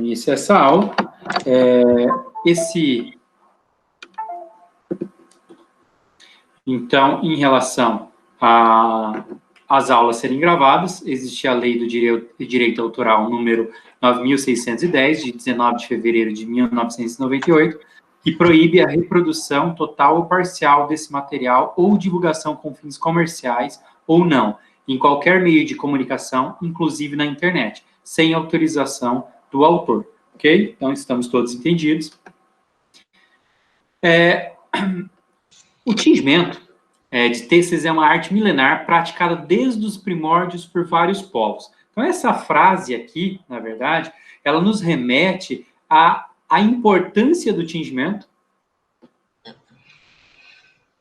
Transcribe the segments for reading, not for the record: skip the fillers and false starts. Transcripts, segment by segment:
início a essa aula. Então, em relação às aulas serem gravadas, existe a Lei do Direito Autoral número 9.610, de 19 de fevereiro de 1998, que proíbe a reprodução total ou parcial desse material ou divulgação com fins comerciais ou não, em qualquer meio de comunicação, inclusive na internet, sem autorização do autor, ok? Então, estamos todos entendidos. O tingimento de têxteis é uma arte milenar praticada desde os primórdios por vários povos. Então, essa frase aqui, na verdade, ela nos remete à importância do tingimento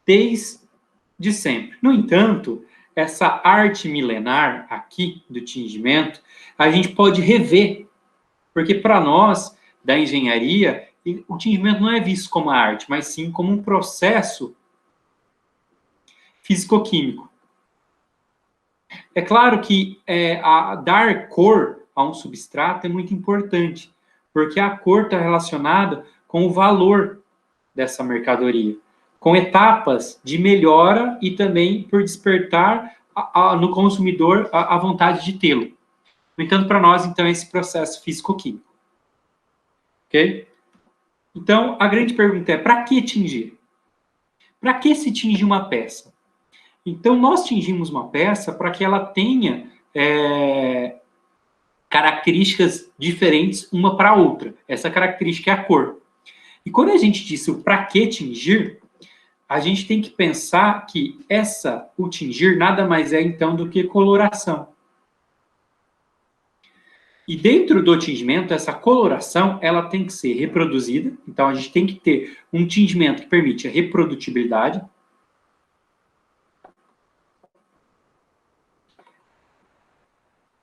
desde sempre. No entanto, essa arte milenar aqui do tingimento, a gente pode rever, porque para nós, da engenharia, o tingimento não é visto como arte, mas sim como um processo físico-químico. É claro que dar cor a um substrato é muito importante, porque a cor está relacionada com o valor dessa mercadoria, com etapas de melhora e também por despertar no consumidor a vontade de tê-lo. No entanto, para nós, então, é esse processo físico-químico. Ok? Então, a grande pergunta é, para que tingir? Para que se tingir uma peça? Então, nós tingimos uma peça para que ela tenha características diferentes uma para a outra. Essa característica é a cor. E quando a gente disse o para que tingir, a gente tem que pensar que o tingir nada mais é, então, do que coloração. E dentro do tingimento, essa coloração, ela tem que ser reproduzida. Então, a gente tem que ter um tingimento que permite a reprodutibilidade.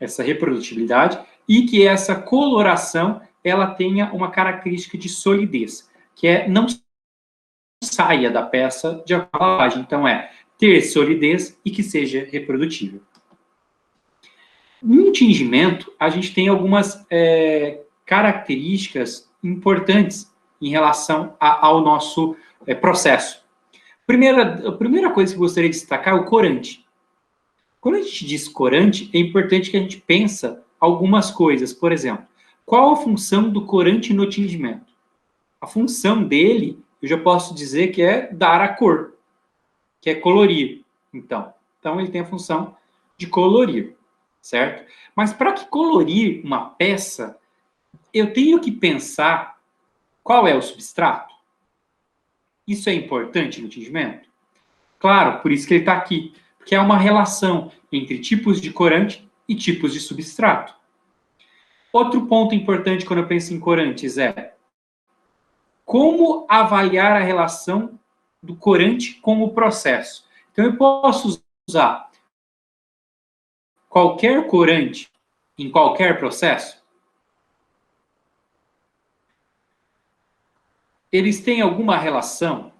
Essa reprodutibilidade. E que essa coloração, ela tenha uma característica de solidez, que não saia da peça de acordo com a lavagem. Então, ter solidez e que seja reprodutível. No tingimento, a gente tem algumas características importantes em relação ao nosso processo. A primeira coisa que eu gostaria de destacar é o corante. Quando a gente diz corante, é importante que a gente pense algumas coisas. Por exemplo, qual a função do corante no tingimento? A função dele, eu já posso dizer que é dar a cor, que é colorir. Então ele tem a função de colorir. Certo? Mas para que colorir uma peça, eu tenho que pensar qual é o substrato. Isso é importante no tingimento? Claro, por isso que ele está aqui, porque é uma relação entre tipos de corante e tipos de substrato. Outro ponto importante quando eu penso em corantes é como avaliar a relação do corante com o processo. Então, eu posso usar qualquer corante em qualquer processo? Eles têm alguma relação?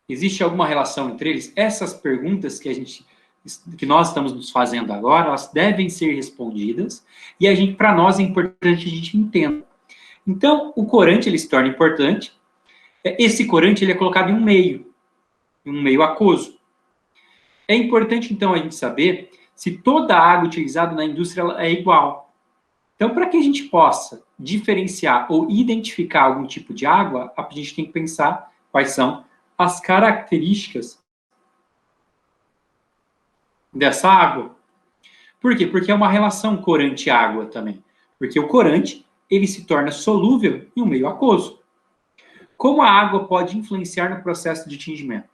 Existe alguma relação entre eles? Essas perguntas que nós estamos nos fazendo agora, elas devem ser respondidas e para nós é importante que a gente entenda. Então, o corante ele se torna importante. Esse corante ele é colocado em um meio aquoso. É importante, então, a gente saber se toda a água utilizada na indústria é igual. Então, para que a gente possa diferenciar ou identificar algum tipo de água, a gente tem que pensar quais são as características dessa água. Por quê? Porque é uma relação corante-água também. Porque o corante, ele se torna solúvel em um meio aquoso. Como a água pode influenciar no processo de tingimento?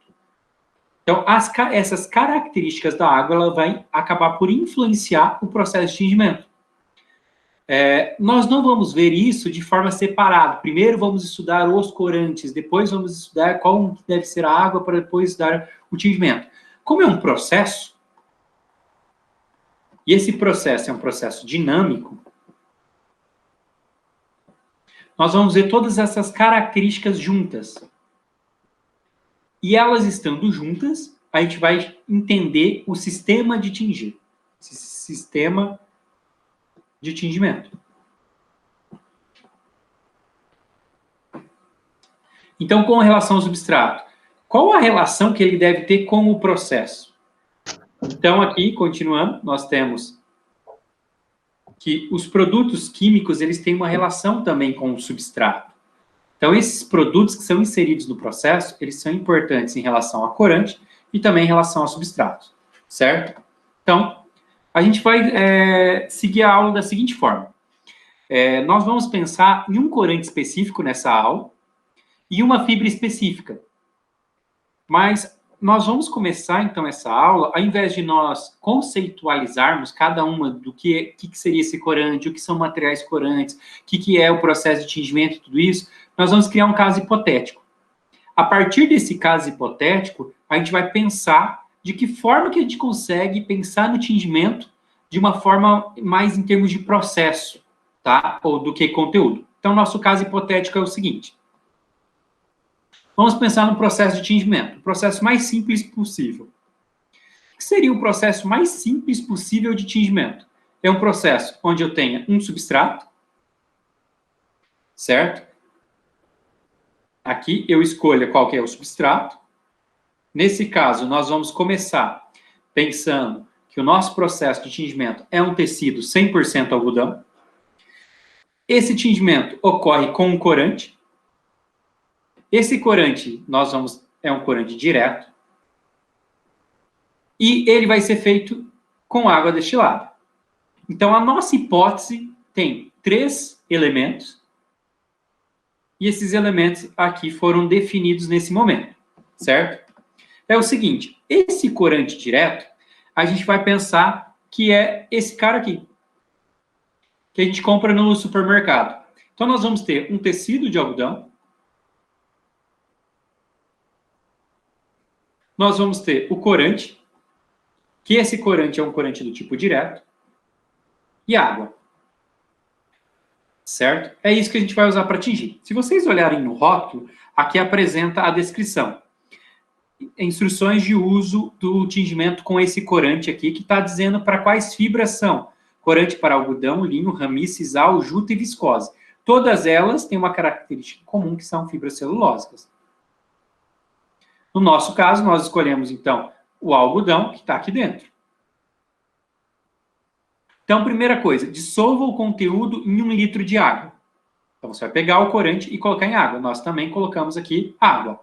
Então, essas características da água, ela vai acabar por influenciar o processo de tingimento. Nós não vamos ver isso de forma separada. Primeiro vamos estudar os corantes, depois vamos estudar qual deve ser a água para depois estudar o tingimento. Como é um processo, e esse processo é um processo dinâmico, nós vamos ver todas essas características juntas. E elas estando juntas, a gente vai entender o sistema de tingir. esse sistema de tingimento. Então, com relação ao substrato, qual a relação que ele deve ter com o processo? Então, aqui, continuando, nós temos que os produtos químicos, eles têm uma relação também com o substrato. Então, esses produtos que são inseridos no processo, eles são importantes em relação ao corante e também em relação ao substrato, certo? Então, a gente vai seguir a aula da seguinte forma. Nós vamos pensar em um corante específico nessa aula e uma fibra específica. Mas nós vamos começar, então, essa aula, ao invés de nós conceitualizarmos cada uma do que seria esse corante, o que são materiais corantes, o que é o processo de tingimento e tudo isso, nós vamos criar um caso hipotético. A partir desse caso hipotético, a gente vai pensar de que forma que a gente consegue pensar no tingimento de uma forma mais em termos de processo, tá? Ou do que conteúdo. Então, nosso caso hipotético é o seguinte. Vamos pensar no processo de tingimento, o processo mais simples possível. O que seria o processo mais simples possível de tingimento? É um processo onde eu tenha um substrato, certo? Aqui eu escolho qual que é o substrato. Nesse caso, nós vamos começar pensando que o nosso processo de tingimento é um tecido 100% algodão. Esse tingimento ocorre com um corante. Esse corante, é um corante direto. E ele vai ser feito com água destilada. Então, a nossa hipótese tem 3 elementos. E esses elementos aqui foram definidos nesse momento, certo? É o seguinte, esse corante direto, a gente vai pensar que é esse cara aqui, que a gente compra no supermercado. Então, nós vamos ter um tecido de algodão. Nós vamos ter o corante, que esse corante é um corante do tipo direto, e água. Certo? É isso que a gente vai usar para tingir. Se vocês olharem no rótulo, aqui apresenta a descrição. Instruções de uso do tingimento com esse corante aqui, que está dizendo para quais fibras são. Corante para algodão, linho, ramiz, sisal, juta e viscose. Todas elas têm uma característica comum, que são fibras celulósicas. No nosso caso, nós escolhemos, então, o algodão, que está aqui dentro. Então, primeira coisa, dissolva o conteúdo em 1 litro de água. Então, você vai pegar o corante e colocar em água. Nós também colocamos aqui água.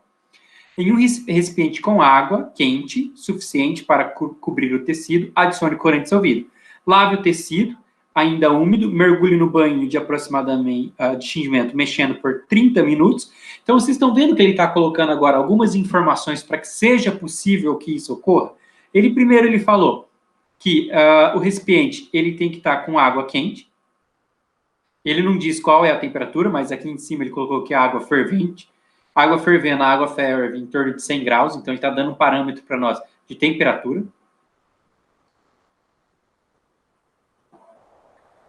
Em um recipiente com água quente, suficiente para cobrir o tecido, adicione corante dissolvido. Lave o tecido, ainda úmido, mergulhe no banho de aproximadamente de tingimento, mexendo por 30 minutos. Então, vocês estão vendo que ele está colocando agora algumas informações para que seja possível que isso ocorra? Primeiro ele falou que o recipiente ele tem que estar com água quente. Ele não diz qual é a temperatura, mas aqui em cima ele colocou que é água fervente. Água fervendo, a água ferve em torno de 100 graus, então ele está dando um parâmetro para nós de temperatura.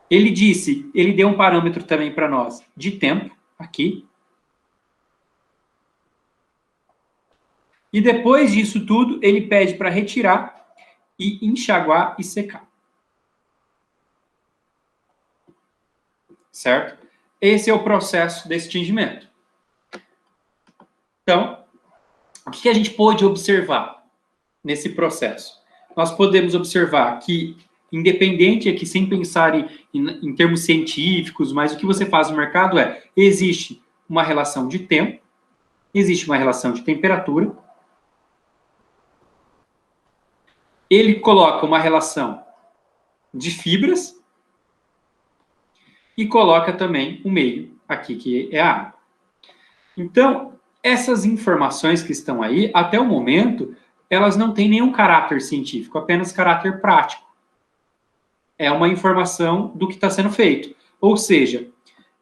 Ele deu um parâmetro também para nós de tempo, aqui. E depois disso tudo, ele pede para retirar e enxaguar e secar. Certo? Esse é o processo desse tingimento. Então, o que a gente pôde observar nesse processo? Nós podemos observar que, independente aqui, sem pensar em termos científicos, mas o que você faz no mercado existe uma relação de tempo, existe uma relação de temperatura, ele coloca uma relação de fibras e coloca também o meio aqui, que é a água. Então, essas informações que estão aí, até o momento, elas não têm nenhum caráter científico, apenas caráter prático. É uma informação do que está sendo feito. Ou seja,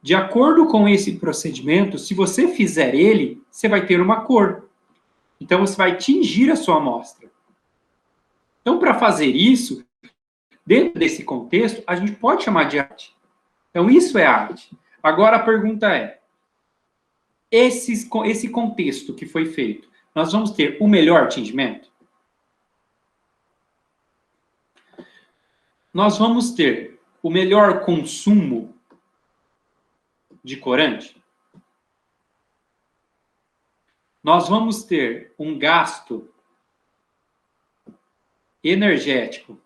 de acordo com esse procedimento, se você fizer ele, você vai ter uma cor. Então, você vai tingir a sua amostra. Então, para fazer isso, dentro desse contexto, a gente pode chamar de arte. Então, isso é arte. Agora, a pergunta é, esse contexto que foi feito, nós vamos ter o melhor tingimento? nós vamos ter o melhor consumo de corante? Nós vamos ter um gasto energético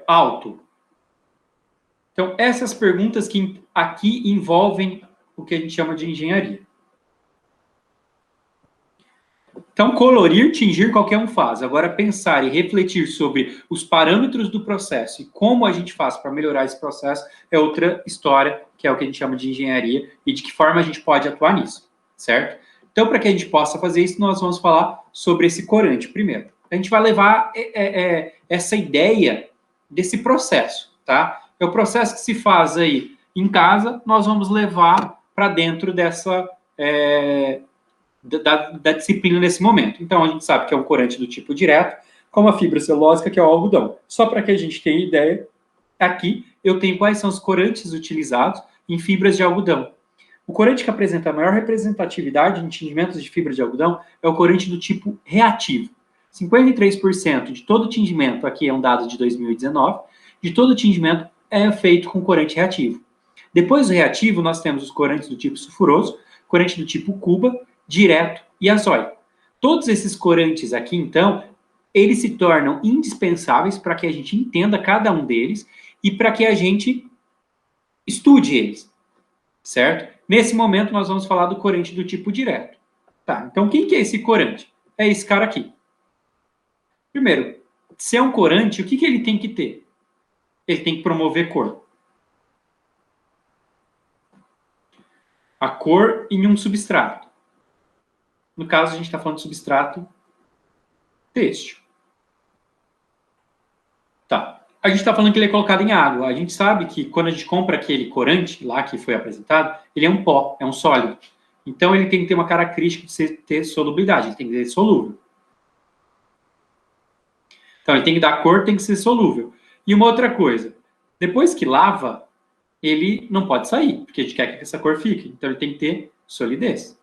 alto? Então, essas perguntas que aqui envolvem o que a gente chama de engenharia. Então, colorir, tingir, qualquer um faz. Agora, pensar e refletir sobre os parâmetros do processo e como a gente faz para melhorar esse processo é outra história, que é o que a gente chama de engenharia, e de que forma a gente pode atuar nisso, certo? Então, para que a gente possa fazer isso, nós vamos falar sobre esse corante primeiro. A gente vai levar essa ideia desse processo, tá? É o processo que se faz aí em casa, nós vamos levar para dentro dessa... Da disciplina nesse momento. Então, a gente sabe que é um corante do tipo direto, como a fibra celulósica, que é o algodão. Só para que a gente tenha ideia, aqui eu tenho quais são os corantes utilizados em fibras de algodão. O corante que apresenta a maior representatividade em tingimentos de fibra de algodão é o corante do tipo reativo. 53% de todo tingimento, aqui é um dado de 2019, de todo tingimento é feito com corante reativo. Depois do reativo, nós temos os corantes do tipo sulfuroso, corante do tipo cuba, direto e azóico. Todos esses corantes aqui, então, eles se tornam indispensáveis para que a gente entenda cada um deles e para que a gente estude eles, certo? Nesse momento, nós vamos falar do corante do tipo direto. Tá, então quem que é esse corante? É esse cara aqui. Primeiro, se é um corante, o que que ele tem que ter? Ele tem que promover cor. A cor em um substrato. No caso, a gente está falando de substrato têxtil. Tá. A gente está falando que ele é colocado em água. A gente sabe que quando a gente compra aquele corante lá que foi apresentado, ele é um pó, é um sólido. Então, ele tem que ter uma característica de ter solubilidade, ele tem que ser solúvel. Então, ele tem que dar cor, tem que ser solúvel. E uma outra coisa, depois que lava, ele não pode sair, porque a gente quer que essa cor fique. Então, ele tem que ter solidez.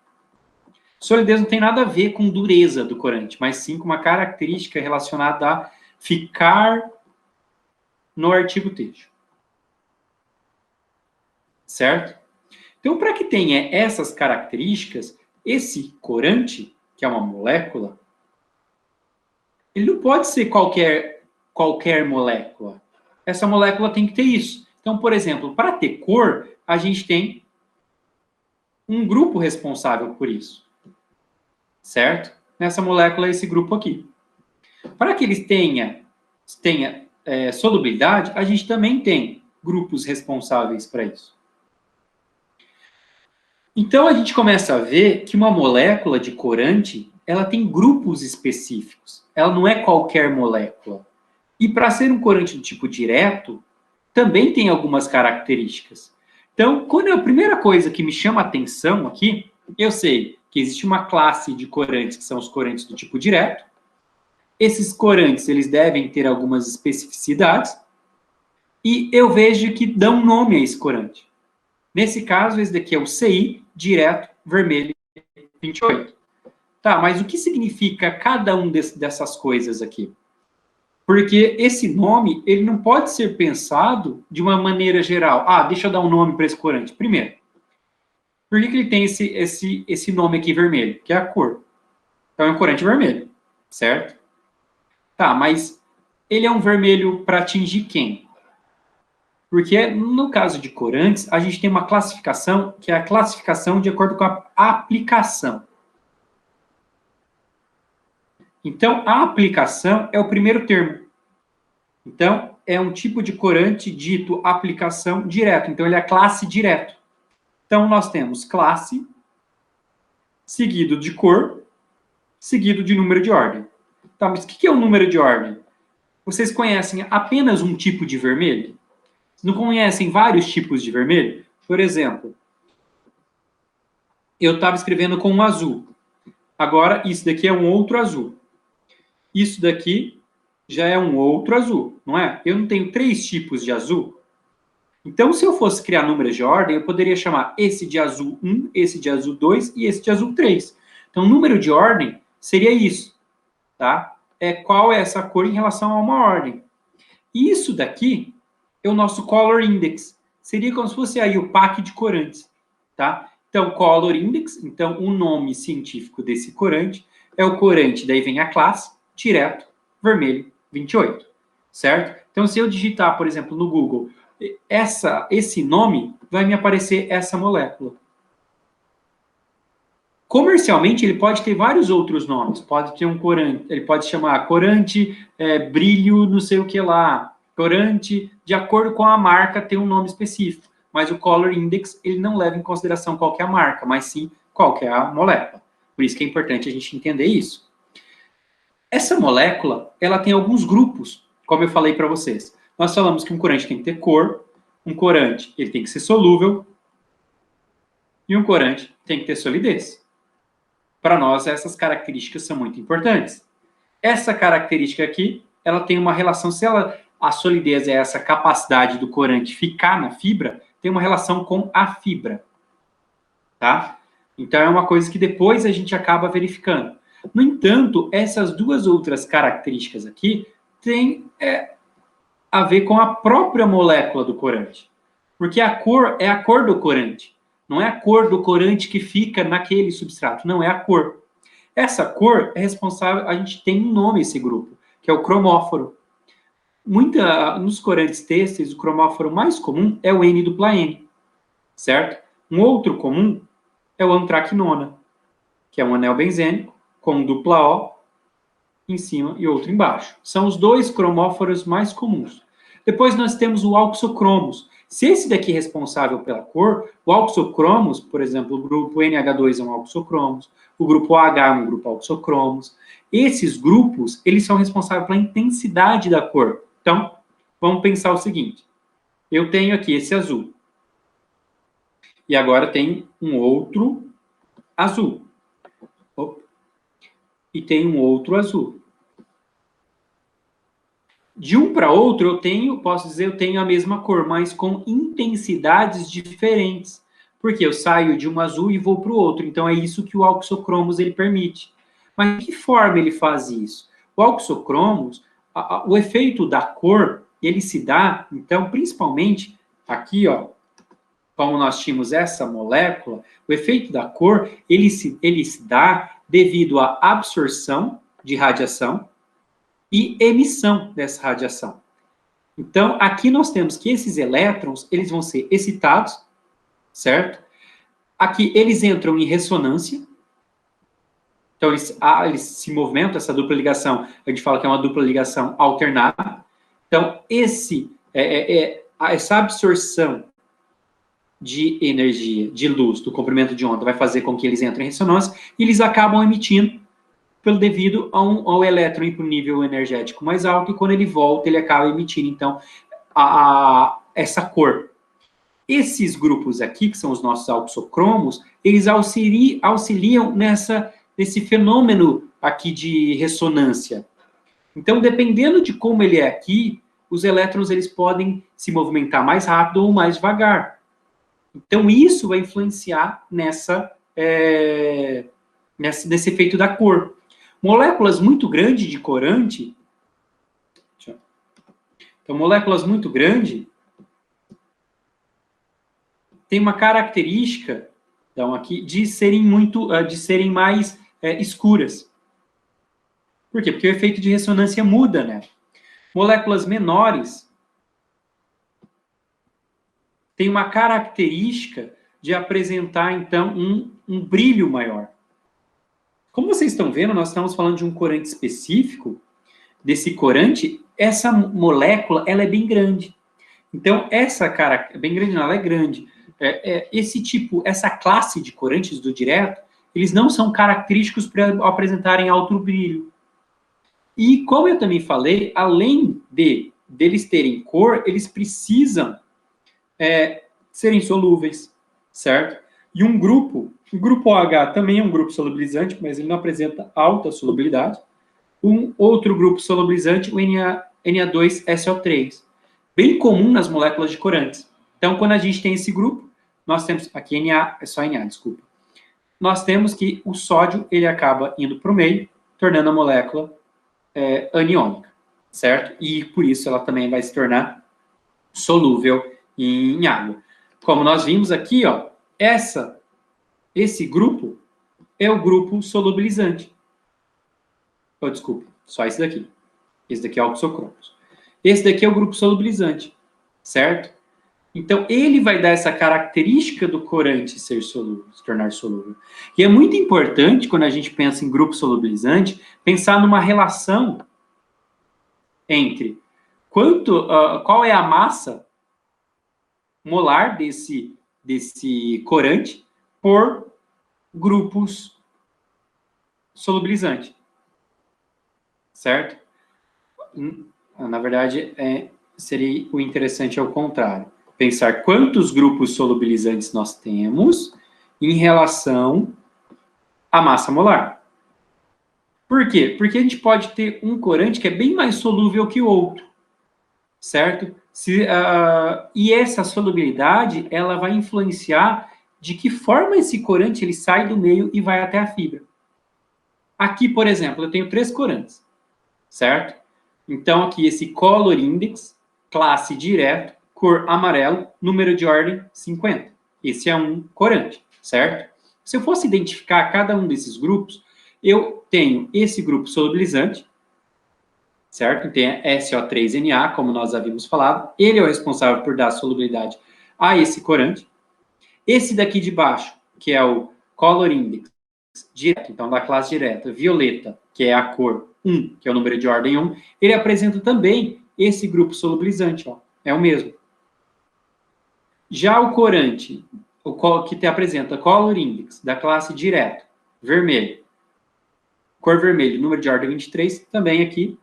Solidez não tem nada a ver com dureza do corante, mas sim com uma característica relacionada a ficar no artigo têxtil. Certo? Então, para que tenha essas características, esse corante, que é uma molécula, ele não pode ser qualquer molécula. Essa molécula tem que ter isso. Então, por exemplo, para ter cor, a gente tem um grupo responsável por isso. Certo? Nessa molécula, esse grupo aqui. Para que eles tenha solubilidade, a gente também tem grupos responsáveis para isso. Então, a gente começa a ver que uma molécula de corante, ela tem grupos específicos. Ela não é qualquer molécula. E para ser um corante do tipo direto, também tem algumas características. Então, quando a primeira coisa que me chama a atenção aqui, eu sei que existe uma classe de corantes, que são os corantes do tipo direto. Esses corantes, eles devem ter algumas especificidades. E eu vejo que dão nome a esse corante. Nesse caso, esse daqui é o CI, direto, vermelho, 28. Tá, mas o que significa cada um dessas coisas aqui? Porque esse nome, ele não pode ser pensado de uma maneira geral. Ah, deixa eu dar um nome para esse corante. Primeiro, por que ele tem esse nome aqui vermelho? Que é a cor. Então, é um corante vermelho, certo? Tá, mas ele é um vermelho para atingir quem? Porque, no caso de corantes, a gente tem uma classificação, que é a classificação de acordo com a aplicação. Então, a aplicação é o primeiro termo. Então, é um tipo de corante dito aplicação direto. Então, ele é classe direto. Então, nós temos classe, seguido de cor, seguido de número de ordem. Tá, mas o que é o número de ordem? Vocês conhecem apenas um tipo de vermelho? Não conhecem vários tipos de vermelho? Por exemplo, eu estava escrevendo com um azul. Agora, isso daqui é um outro azul. Isso daqui já é um outro azul, não é? Eu não tenho 3 tipos de azul. Então, se eu fosse criar números de ordem, eu poderia chamar esse de azul 1, esse de azul 2 e esse de azul 3. Então, o número de ordem seria isso, tá? qual é essa cor em relação a uma ordem. E isso daqui é o nosso Color Index. Seria como se fosse aí o pack de corantes, tá? Então, Color Index, então o nome científico desse corante é o corante, daí vem a classe, direto, vermelho, 28, certo? Então, se eu digitar, por exemplo, no Google, esse nome, vai me aparecer essa molécula. Comercialmente, ele pode ter vários outros nomes. Pode ter um corante, ele pode chamar corante, brilho, não sei o que lá. Corante, de acordo com a marca, tem um nome específico. Mas o Color Index, ele não leva em consideração qual que é a marca, mas sim qual que é a molécula. Por isso que é importante a gente entender isso. Essa molécula, ela tem alguns grupos, como eu falei para vocês. Nós falamos que um corante tem que ter cor, um corante ele tem que ser solúvel, e um corante tem que ter solidez. Para nós, essas características são muito importantes. Essa característica aqui, ela tem uma relação, se a solidez é essa capacidade do corante ficar na fibra, tem uma relação com a fibra, tá? Então, é uma coisa que depois a gente acaba verificando. No entanto, essas duas outras características aqui têm a ver com a própria molécula do corante. Porque a cor é a cor do corante. Não é a cor do corante que fica naquele substrato. Não, é a cor. Essa cor é responsável, a gente tem um nome esse grupo, que é o cromóforo. Nos corantes têxteis, o cromóforo mais comum é o N-dupla-N, certo? Um outro comum é o antraquinona, que é um anel benzênico com dupla O em cima e outro embaixo. São os dois cromóforos mais comuns. Depois nós temos o auxocromos. Se esse daqui é responsável pela cor, o auxocromos, por exemplo, o grupo NH2 é um auxocromos, o grupo OH é um grupo auxocromos. Esses grupos, eles são responsáveis pela intensidade da cor. Então, vamos pensar o seguinte. Eu tenho aqui esse azul. E agora tem um outro azul. Opa. E tem um outro azul. De um para outro, posso dizer, eu tenho a mesma cor, mas com intensidades diferentes. Porque eu saio de um azul e vou para o outro. Então, é isso que o auxocromos ele permite. Mas de que forma ele faz isso? O auxocromos, o efeito da cor, ele se dá, então, principalmente, aqui, ó, como nós tínhamos essa molécula, o efeito da cor, ele se dá devido à absorção de radiação e emissão dessa radiação. Então, aqui nós temos que esses elétrons, eles vão ser excitados, certo? Aqui eles entram em ressonância. Então, eles se movimentam, essa dupla ligação, a gente fala que é uma dupla ligação alternada. Então, essa absorção de energia, de luz, do comprimento de onda, vai fazer com que eles entrem em ressonância e eles acabam emitindo devido ao elétron ir para o nível energético mais alto, e quando ele volta, ele acaba emitindo, então, essa cor. Esses grupos aqui, que são os nossos auxocromos, eles auxiliam nesse fenômeno aqui de ressonância. Então, dependendo de como ele é aqui, os elétrons eles podem se movimentar mais rápido ou mais devagar. Então, isso vai influenciar nesse efeito da cor. Moléculas muito grandes de corante, então, moléculas muito grandes, tem uma característica, então, aqui, de serem mais escuras. Por quê? Porque o efeito de ressonância muda, né? Moléculas menores têm uma característica de apresentar, então, um brilho maior. Como vocês estão vendo, nós estamos falando de um corante específico. Desse corante, essa molécula, ela é bem grande. Então, bem grande não, ela é grande. Essa classe de corantes do direto, eles não são característicos para apresentarem alto brilho. E, como eu também falei, além deles terem cor, eles precisam serem solúveis, certo? E o grupo OH também é um grupo solubilizante, mas ele não apresenta alta solubilidade. Um outro grupo solubilizante, o Na2SO3, bem comum nas moléculas de corantes. Então, quando a gente tem esse grupo, nós temos, aqui Na, é só Na, desculpa. Nós temos que o sódio, ele acaba indo para o meio, tornando a molécula aniônica, certo? E por isso ela também vai se tornar solúvel em água. Como nós vimos aqui, ó, esse grupo é o grupo solubilizante. Oh, desculpa, só esse daqui. Esse daqui é o oxocromos. Esse daqui é o grupo solubilizante, certo? Então, ele vai dar essa característica do corante ser solúvel, se tornar solúvel. E é muito importante, quando a gente pensa em grupo solubilizante, pensar numa relação entre qual é a massa molar desse corante por grupos solubilizantes, certo? Na verdade, seria o interessante ao contrário. Pensar quantos grupos solubilizantes nós temos em relação à massa molar. Por quê? Porque a gente pode ter um corante que é bem mais solúvel que o outro, certo? E essa solubilidade, ela vai influenciar de que forma esse corante ele sai do meio e vai até a fibra. Aqui, por exemplo, eu tenho 3 corantes, certo? Então, aqui esse Color Index, classe direto, cor amarelo, número de ordem 50. Esse é um corante, certo? Se eu fosse identificar cada um desses grupos, eu tenho esse grupo solubilizante, certo? Tem SO3Na, como nós havíamos falado. Ele é o responsável por dar solubilidade a esse corante. Esse daqui de baixo, que é o Color Index direto, então da classe direta, violeta, que é a cor 1, que é o número de ordem 1, ele apresenta também esse grupo solubilizante, ó, é o mesmo. Já o corante, que apresenta Color Index da classe direto, vermelho, cor vermelho, número de ordem 23, também aqui.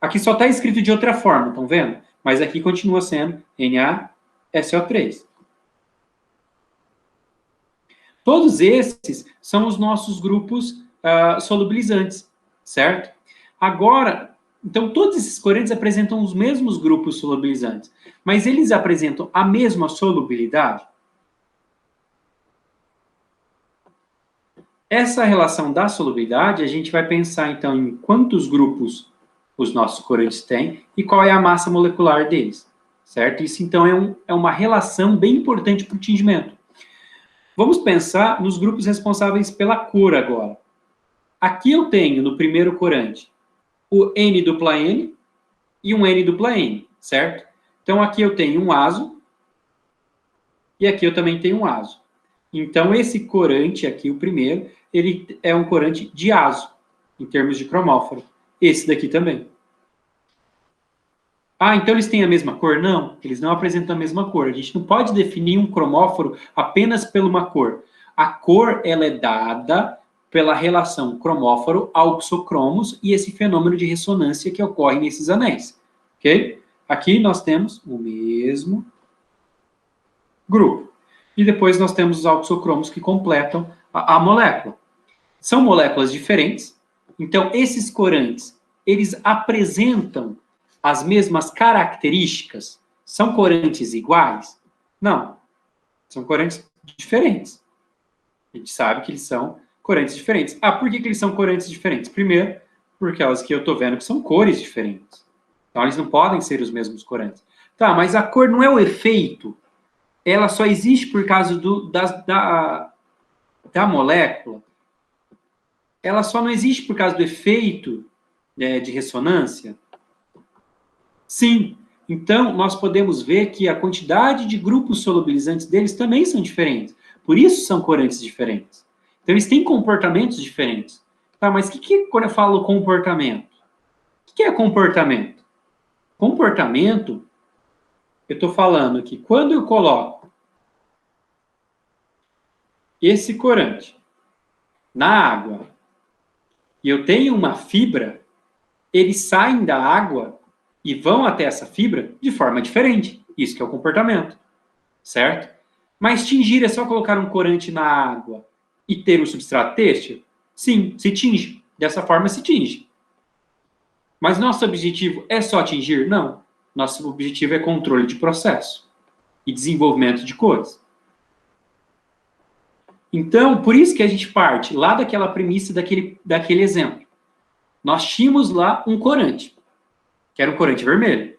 Aqui só está escrito de outra forma, estão vendo? Mas aqui continua sendo NaSO3. Todos esses são os nossos grupos solubilizantes, certo? Agora, então, todos esses corantes apresentam os mesmos grupos solubilizantes, mas eles apresentam a mesma solubilidade? Essa relação da solubilidade, a gente vai pensar, então, em quantos grupos os nossos corantes têm e qual é a massa molecular deles, certo? Isso, então, é uma relação bem importante para o tingimento. Vamos pensar nos grupos responsáveis pela cor agora. Aqui eu tenho, no primeiro corante, o N-dupla-N e um N-dupla-N, certo? Então, aqui eu tenho um azo e aqui eu também tenho um azo. Então, esse corante aqui, o primeiro, ele é um corante de azo, em termos de cromóforo. Esse daqui também. Ah, então eles têm a mesma cor? Não, eles não apresentam a mesma cor. A gente não pode definir um cromóforo apenas por uma cor. A cor, ela é dada pela relação cromóforo-auxocromos e esse fenômeno de ressonância que ocorre nesses anéis. Ok? Aqui nós temos o mesmo grupo. E depois nós temos os auxocromos que completam a molécula. São moléculas diferentes. Então, esses corantes, eles apresentam as mesmas características? São corantes iguais? Não. São corantes diferentes. A gente sabe que eles são corantes diferentes. Ah, por que eles são corantes diferentes? Primeiro, porque elas que eu estou vendo que são cores diferentes. Então, eles não podem ser os mesmos corantes. Tá, mas a cor não é o efeito. Ela só existe por causa da molécula. Ela só não existe por causa do efeito de ressonância? Sim. Então, nós podemos ver que a quantidade de grupos solubilizantes deles também são diferentes. Por isso são corantes diferentes. Então, eles têm comportamentos diferentes. Tá, mas o que quando eu falo comportamento? O que é comportamento? Comportamento, eu estou falando que quando eu coloco esse corante na água e eu tenho uma fibra, eles saem da água e vão até essa fibra de forma diferente. Isso que é o comportamento, certo? Mas tingir é só colocar um corante na água e ter um substrato têxtil? Sim, se tinge. Dessa forma se tinge. Mas nosso objetivo é só tingir? Não. Nosso objetivo é controle de processo e desenvolvimento de cores. Então, por isso que a gente parte lá daquela premissa daquele exemplo. nós tínhamos lá um corante, que era um corante vermelho.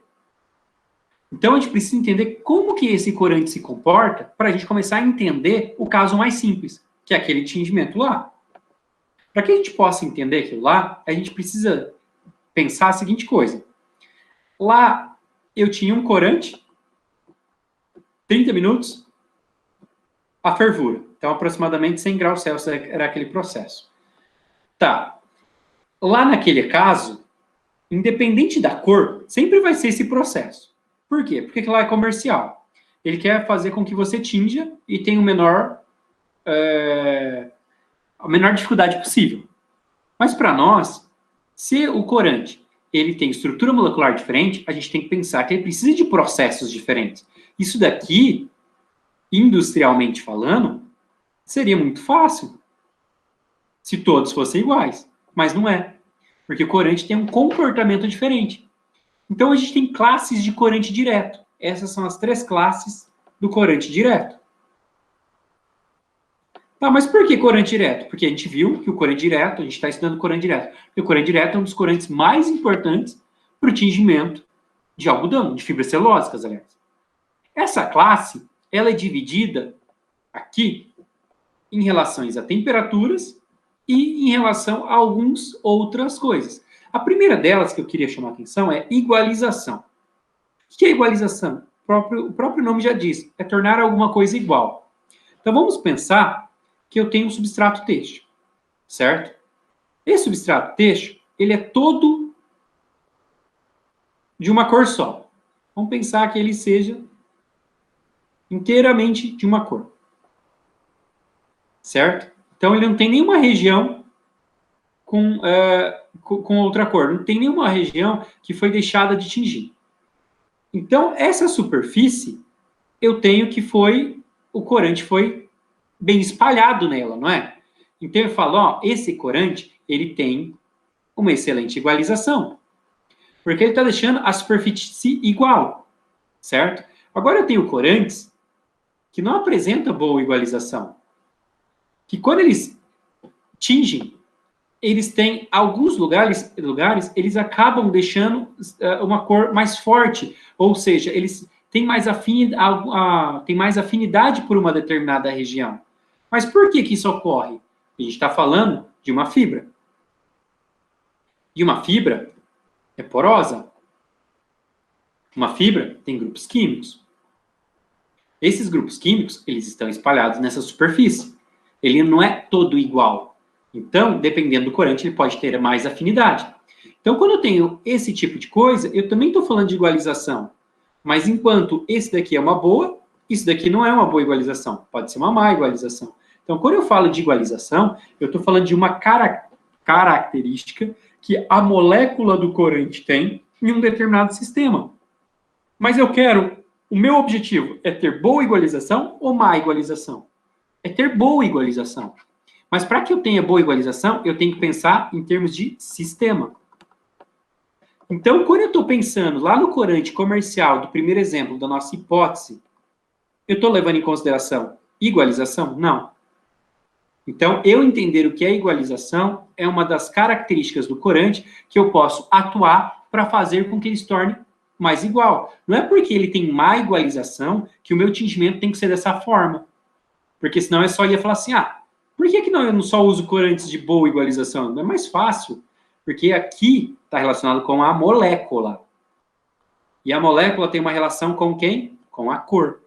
Então, a gente precisa entender como que esse corante se comporta para a gente começar a entender o caso mais simples, que é aquele tingimento lá. Para que a gente possa entender aquilo lá, a gente precisa pensar a seguinte coisa. Lá, eu tinha um corante, 30 minutos, a fervura. Então, aproximadamente 100 graus Celsius era aquele processo. Tá. Lá naquele caso, independente da cor, sempre vai ser esse processo. Por quê? Porque lá é comercial. Ele quer fazer com que você tinja e tenha a menor dificuldade possível. Mas para nós, se o corante ele tem estrutura molecular diferente, a gente tem que pensar que ele precisa de processos diferentes. Isso daqui, industrialmente falando, seria muito fácil se todos fossem iguais. Mas não é. Porque o corante tem um comportamento diferente. Então, a gente tem classes de corante direto. Essas são as 3 classes do corante direto. Tá, mas por que corante direto? Porque a gente viu que o corante direto, a gente está estudando corante direto. Porque o corante direto é um dos corantes mais importantes para o tingimento de algodão, de fibras celulósicas, aliás. Essa classe, ela é dividida aqui em relações a temperaturas e em relação a algumas outras coisas. A primeira delas que eu queria chamar a atenção é igualização. O que é igualização? O próprio nome já diz, é tornar alguma coisa igual. Então vamos pensar que eu tenho um substrato têxtil, certo? Esse substrato têxtil, ele é todo de uma cor só. Vamos pensar que ele seja inteiramente de uma cor, certo? Então ele não tem nenhuma região com outra cor, não tem nenhuma região que foi deixada de tingir. Então, essa superfície, eu tenho que o corante foi bem espalhado nela, não é? Então, eu falo, ó, esse corante, ele tem uma excelente igualização. Porque ele está deixando a superfície igual, certo? Agora, eu tenho corantes que não apresentam boa igualização. Que quando eles tingem, eles têm, alguns lugares eles acabam deixando uma cor mais forte, ou seja, eles têm mais afinidade por uma determinada região. Mas por que isso ocorre? A gente está falando de uma fibra. E uma fibra é porosa. Uma fibra tem grupos químicos. Esses grupos químicos, eles estão espalhados nessa superfície. Ele não é todo igual. Então, dependendo do corante, ele pode ter mais afinidade. Então, quando eu tenho esse tipo de coisa, eu também estou falando de igualização. Mas enquanto esse daqui é uma boa, isso daqui não é uma boa igualização. Pode ser uma má igualização. Então, quando eu falo de igualização, eu estou falando de uma característica que a molécula do corante tem em um determinado sistema. Mas o meu objetivo é ter boa igualização ou má igualização? É ter boa igualização. Mas para que eu tenha boa igualização, eu tenho que pensar em termos de sistema. Então, quando eu estou pensando lá no corante comercial do primeiro exemplo da nossa hipótese, eu estou levando em consideração igualização? Não. Então, eu entender o que é igualização é uma das características do corante que eu posso atuar para fazer com que ele se torne mais igual. Não é porque ele tem má igualização que o meu tingimento tem que ser dessa forma. Porque senão eu só ia falar assim, por que eu não só uso corantes de boa igualização? Não é mais fácil, porque aqui está relacionado com a molécula. E a molécula tem uma relação com quem? Com a cor.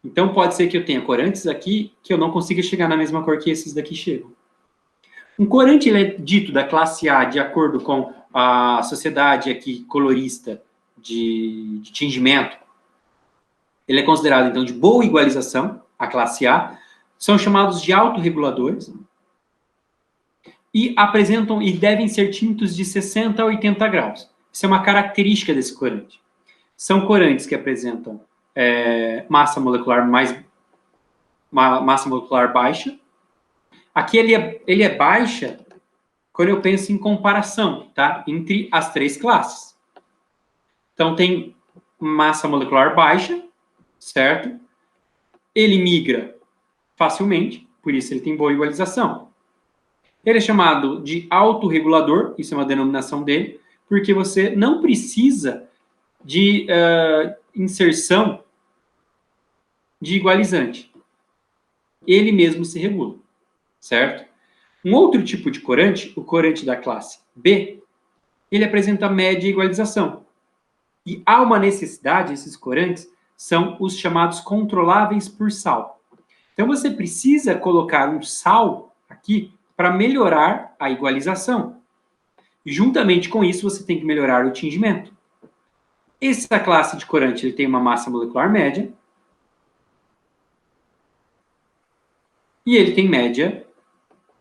Então, pode ser que eu tenha corantes aqui que eu não consiga chegar na mesma cor que esses daqui chegam. Um corante ele é dito da classe A de acordo com a sociedade aqui colorista de tingimento. Ele é considerado, então, de boa igualização, a classe A. São chamados de autorreguladores e apresentam e devem ser tintos de 60 a 80 graus. Isso é uma característica desse corante. São corantes que apresentam massa molecular baixa. Aqui ele é baixa quando eu penso em comparação, tá? Entre as 3 classes. Então, tem massa molecular baixa, certo? Ele migra facilmente, por isso ele tem boa igualização. Ele é chamado de autorregulador, isso é uma denominação dele, porque você não precisa de inserção de igualizante. Ele mesmo se regula, certo? Um outro tipo de corante, o corante da classe B, ele apresenta média igualização. E há uma necessidade, esses corantes são os chamados controláveis por sal. Então, você precisa colocar um sal aqui para melhorar a igualização. E, juntamente com isso, você tem que melhorar o tingimento. Essa classe de corante ele tem uma massa molecular média. E ele tem média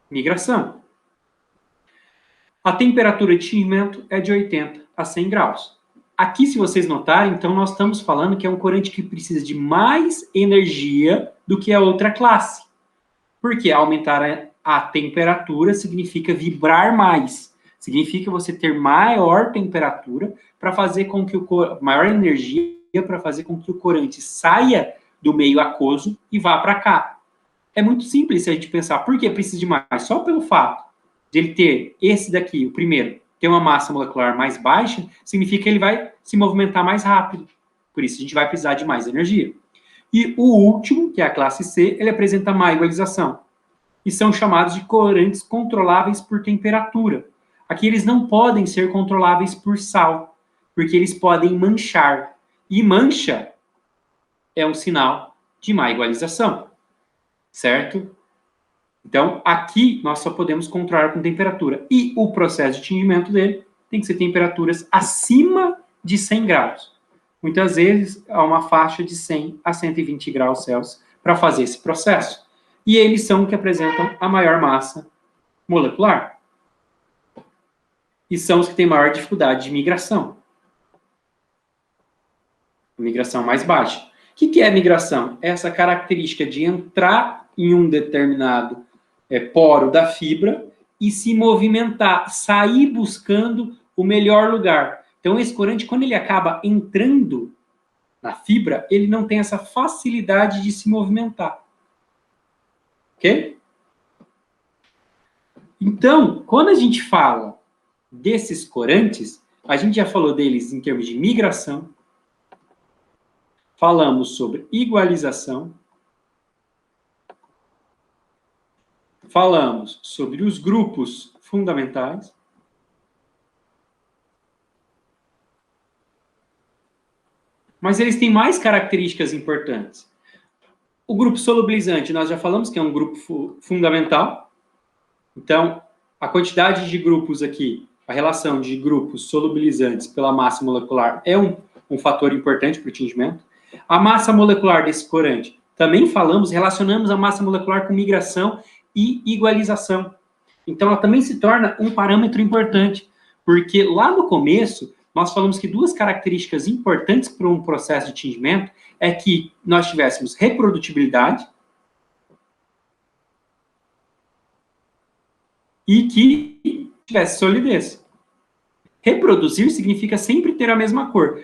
migração. A temperatura de tingimento é de 80 a 100 graus. Aqui, se vocês notarem, então nós estamos falando que é um corante que precisa de mais energia do que a outra classe. Porque aumentar a temperatura significa vibrar mais. Significa você ter maior temperatura para fazer com que maior energia para fazer com que o corante saia do meio aquoso e vá para cá. É muito simples se a gente pensar. Por que precisa de mais? Só pelo fato de ele ter esse daqui, o primeiro, ter uma massa molecular mais baixa, significa que ele vai se movimentar mais rápido. Por isso, a gente vai precisar de mais energia. E o último, que é a classe C, ele apresenta má igualização. E são chamados de corantes controláveis por temperatura. Aqui eles não podem ser controláveis por sal, porque eles podem manchar. E mancha é um sinal de má igualização. Certo? Então, aqui nós só podemos controlar com temperatura. E o processo de tingimento dele tem que ser temperaturas acima de 100 graus. Muitas vezes, há uma faixa de 100 a 120 graus Celsius para fazer esse processo. E eles são os que apresentam a maior massa molecular. E são os que têm maior dificuldade de migração. Migração mais baixa. O que é migração? É essa característica de entrar em um determinado poro da fibra e se movimentar, sair buscando o melhor lugar. Então, esse corante, quando ele acaba entrando na fibra, ele não tem essa facilidade de se movimentar. Ok? Então, quando a gente fala desses corantes, a gente já falou deles em termos de migração, falamos sobre igualização, falamos sobre os grupos fundamentais, mas eles têm mais características importantes. O grupo solubilizante, nós já falamos que é um grupo fundamental. Então, a quantidade de grupos aqui, a relação de grupos solubilizantes pela massa molecular é um fator importante para o tingimento. A massa molecular desse corante, também relacionamos a massa molecular com migração e igualização. Então, ela também se torna um parâmetro importante, porque lá no começo, nós falamos que duas características importantes para um processo de tingimento é que nós tivéssemos reprodutibilidade e que tivesse solidez. Reproduzir significa sempre ter a mesma cor.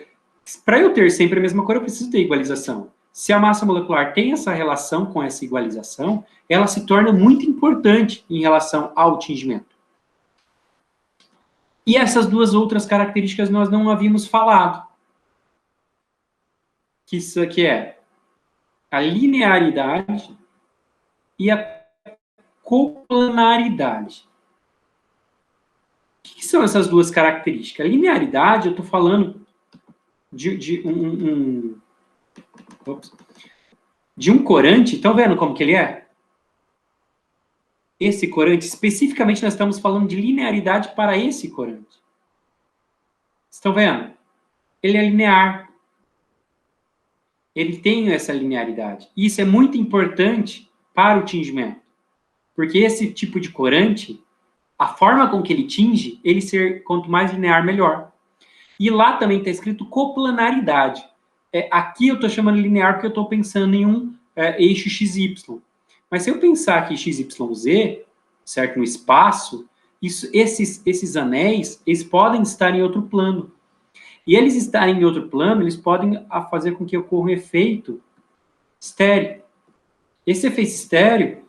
Para eu ter sempre a mesma cor, eu preciso ter igualização. Se a massa molecular tem essa relação com essa igualização, ela se torna muito importante em relação ao tingimento. E essas duas outras características nós não havíamos falado. Que isso aqui é a linearidade e a coplanaridade. O que são essas duas características? A linearidade, eu estou falando de um corante. Estão vendo como que ele é? Esse corante, especificamente, nós estamos falando de linearidade para esse corante. Estão vendo? Ele é linear. Ele tem essa linearidade. E isso é muito importante para o tingimento. Porque esse tipo de corante, a forma com que ele tinge, ele ser quanto mais linear, melhor. E lá também está escrito coplanaridade. Aqui eu estou chamando linear porque eu estou pensando em um eixo XY. Mas se eu pensar aqui XYZ, certo, no espaço, esses anéis, eles podem estar em outro plano. E eles estarem em outro plano, eles podem fazer com que ocorra um efeito estéreo. Esse efeito estéreo,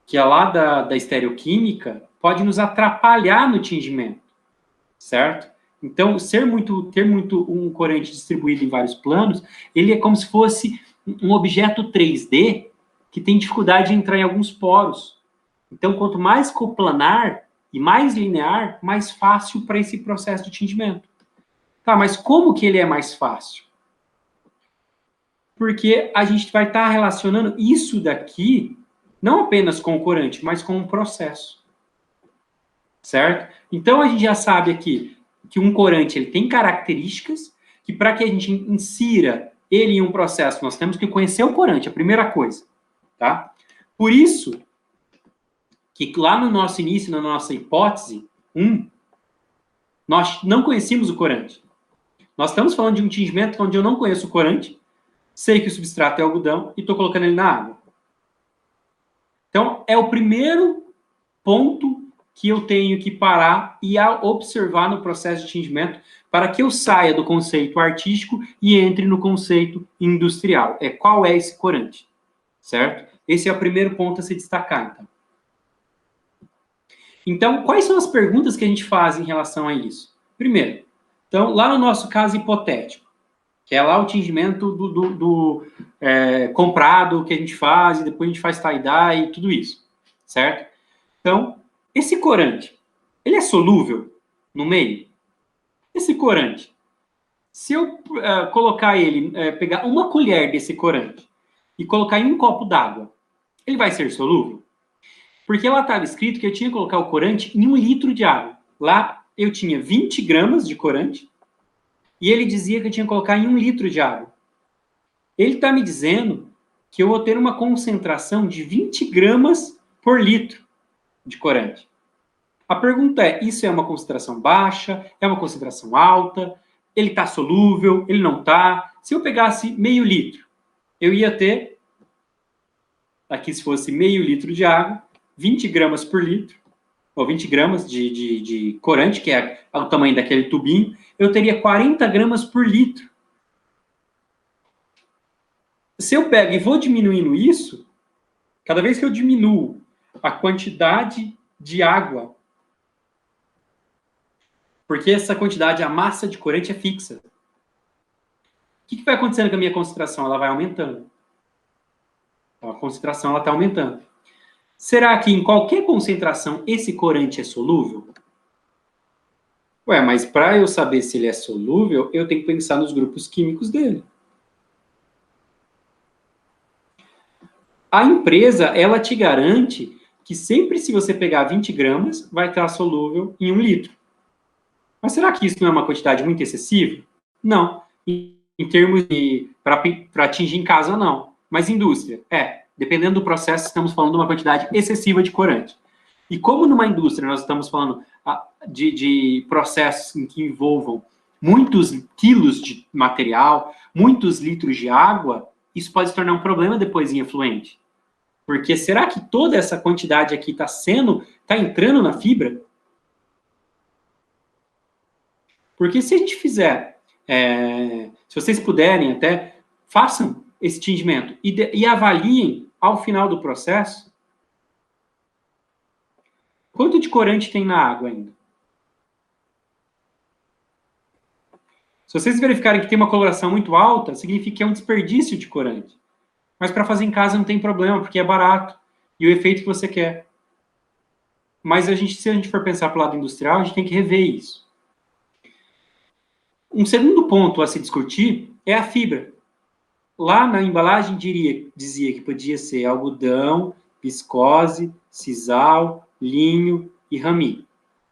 que é lá da estereoquímica, pode nos atrapalhar no tingimento, certo? Então, ter muito um corante distribuído em vários planos, ele é como se fosse um objeto 3D que tem dificuldade de entrar em alguns poros. Então, quanto mais coplanar e mais linear, mais fácil para esse processo de tingimento. Tá, mas como que ele é mais fácil? Porque a gente vai estar relacionando isso daqui não apenas com o corante, mas com o processo. Certo? Então, a gente já sabe aqui que um corante ele tem características que, para que a gente insira ele em um processo, nós temos que conhecer o corante, a primeira coisa. Tá? Por isso, que lá no nosso início, na nossa hipótese 1, nós não conhecíamos o corante. Nós estamos falando de um tingimento onde eu não conheço o corante, sei que o substrato é algodão e estou colocando ele na água. Então, é o primeiro ponto que eu tenho que parar e observar no processo de tingimento para que eu saia do conceito artístico e entre no conceito industrial. Qual é esse corante, certo? Esse é o primeiro ponto a se destacar, então. Então, quais são as perguntas que a gente faz em relação a isso? Primeiro, então, lá no nosso caso hipotético, que é lá o tingimento do comprado que a gente faz, e depois a gente faz tie-dye e tudo isso, certo? Então, esse corante, ele é solúvel no meio? Esse corante, se eu colocar ele, pegar uma colher desse corante e colocar em um copo d'água, ele vai ser solúvel? Porque lá estava escrito que eu tinha que colocar o corante em 1 litro de água. Lá eu tinha 20 gramas de corante e ele dizia que eu tinha que colocar em 1 litro de água. Ele está me dizendo que eu vou ter uma concentração de 20 gramas por litro de corante. A pergunta é, isso é uma concentração baixa? É uma concentração alta? Ele está solúvel? Ele não está? Se eu pegasse meio litro, eu ia ter, aqui se fosse meio litro de água, 20 gramas por litro, ou 20 gramas de corante, que é o tamanho daquele tubinho, eu teria 40 gramas por litro. Se eu pego e vou diminuindo isso, cada vez que eu diminuo a quantidade de água, porque essa quantidade, a massa de corante é fixa. O que vai acontecendo com a minha concentração? Ela vai aumentando. Então, a concentração está aumentando. Será que em qualquer concentração esse corante é solúvel? Ué, mas para eu saber se ele é solúvel, eu tenho que pensar nos grupos químicos dele. A empresa, ela te garante que sempre se você pegar 20 gramas, vai estar solúvel em 1 litro. Mas será que isso não é uma quantidade muito excessiva? Não. Em termos de para atingir em casa, não. Mas indústria, dependendo do processo, estamos falando de uma quantidade excessiva de corante. E como numa indústria nós estamos falando de processos em que envolvam muitos quilos de material, muitos litros de água, isso pode se tornar um problema depois em efluente. Porque será que toda essa quantidade aqui está entrando na fibra? Porque se a gente fizer, se vocês puderem até, façam esse tingimento e avaliem ao final do processo quanto de corante tem na água ainda. Se vocês verificarem que tem uma coloração muito alta, significa que é um desperdício de corante. Mas para fazer em casa não tem problema, porque é barato e o efeito que você quer. Mas se a gente for pensar para o lado industrial, a gente tem que rever isso. Um segundo ponto a se discutir é a fibra. Lá na embalagem dizia que podia ser algodão, viscose, sisal, linho e rami.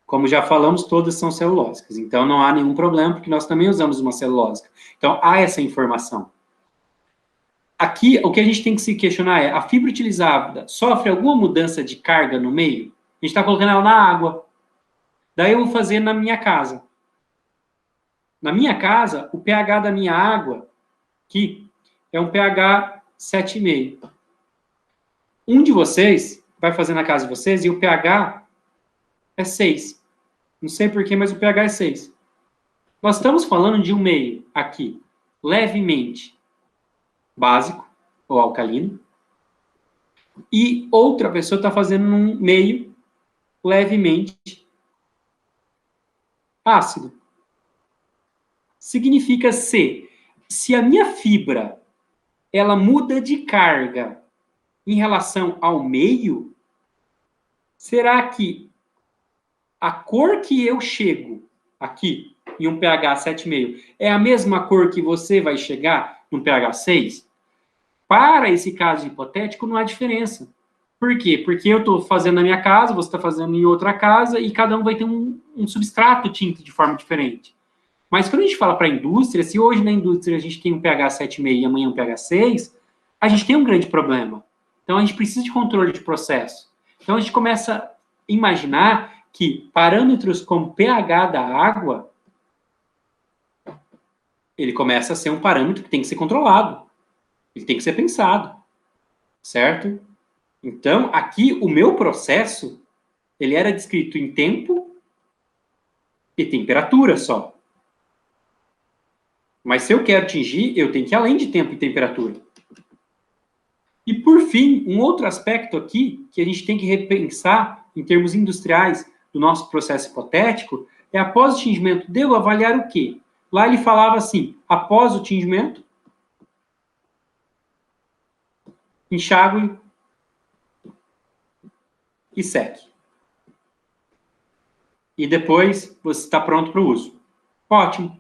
Como já falamos, todas são celulósicas. Então, não há nenhum problema, porque nós também usamos uma celulósica. Então, há essa informação. Aqui, o que a gente tem que se questionar é, a fibra utilizada sofre alguma mudança de carga no meio? A gente está colocando ela na água. Daí eu vou fazer na minha casa. Na minha casa, o pH da minha água, aqui, é um pH 7,5. Um de vocês vai fazer na casa de vocês e o pH é 6. Não sei porquê, mas o pH é 6. Nós estamos falando de um meio aqui, levemente básico ou alcalino, e outra pessoa está fazendo num meio levemente ácido. Significa se a minha fibra ela muda de carga em relação ao meio, será que a cor que eu chego aqui em um pH 7,5 é a mesma cor que você vai chegar no pH 6? Para esse caso hipotético, não há diferença. Por quê? Porque eu estou fazendo na minha casa, você está fazendo em outra casa, e cada um vai ter um substrato tinto de forma diferente. Mas quando a gente fala para a indústria, se hoje na indústria a gente tem um pH 7,5 e amanhã um pH 6, a gente tem um grande problema. Então a gente precisa de controle de processo. Então a gente começa a imaginar que parâmetros como pH da água, ele começa a ser um parâmetro que tem que ser controlado. Ele tem que ser pensado. Certo? Então, aqui o meu processo, ele era descrito em tempo e temperatura só. Mas se eu quero atingir, eu tenho que ir além de tempo e temperatura. E, por fim, um outro aspecto aqui que a gente tem que repensar em termos industriais do nosso processo hipotético é, após o tingimento, devo avaliar o quê? Lá ele falava assim, após o tingimento, enxágue e seque. E depois você está pronto para o uso. Ótimo.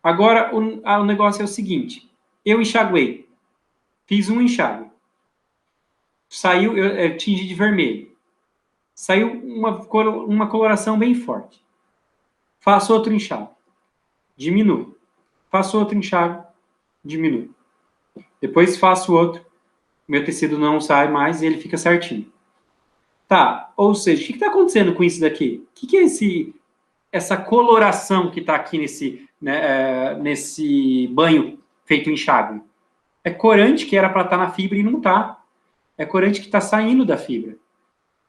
Agora, o negócio é o seguinte, eu enxaguei, fiz um enxágue, saiu, eu tingi de vermelho, saiu uma coloração bem forte, faço outro enxágue, diminui, faço outro enxágue, diminui, depois faço outro, meu tecido não sai mais e ele fica certinho. Tá, ou seja, o que está acontecendo com isso daqui? O que é essa coloração que está aqui nesse banho feito enxágue? É corante que era para estar na fibra e não está. É corante que está saindo da fibra.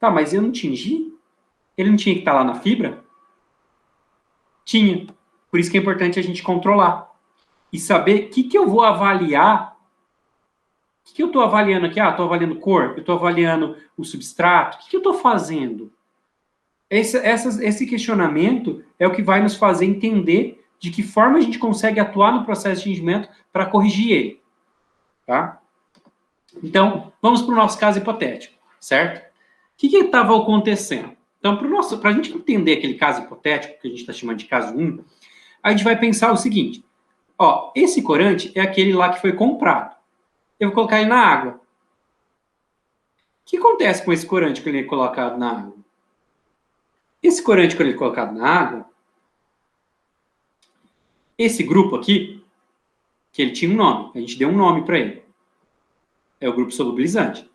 Tá, mas eu não tingi? Ele não tinha que estar lá na fibra? Tinha. Por isso que é importante a gente controlar. E saber o que eu vou avaliar. O que eu estou avaliando aqui? Ah, estou avaliando cor? Eu estou avaliando o substrato? O que eu estou fazendo? Esse questionamento é o que vai nos fazer entender de que forma a gente consegue atuar no processo de tingimento para corrigir ele. Tá? Então, vamos para o nosso caso hipotético, certo? O que estava acontecendo? Então, para a gente entender aquele caso hipotético, que a gente está chamando de caso 1, a gente vai pensar o seguinte, ó, esse corante é aquele lá que foi comprado. Eu vou colocar ele na água. O que acontece com esse corante quando ele é colocado na água? Esse corante, quando ele é colocado na água, esse grupo aqui, que ele tinha um nome, a gente deu um nome para ele. É o grupo solubilizante.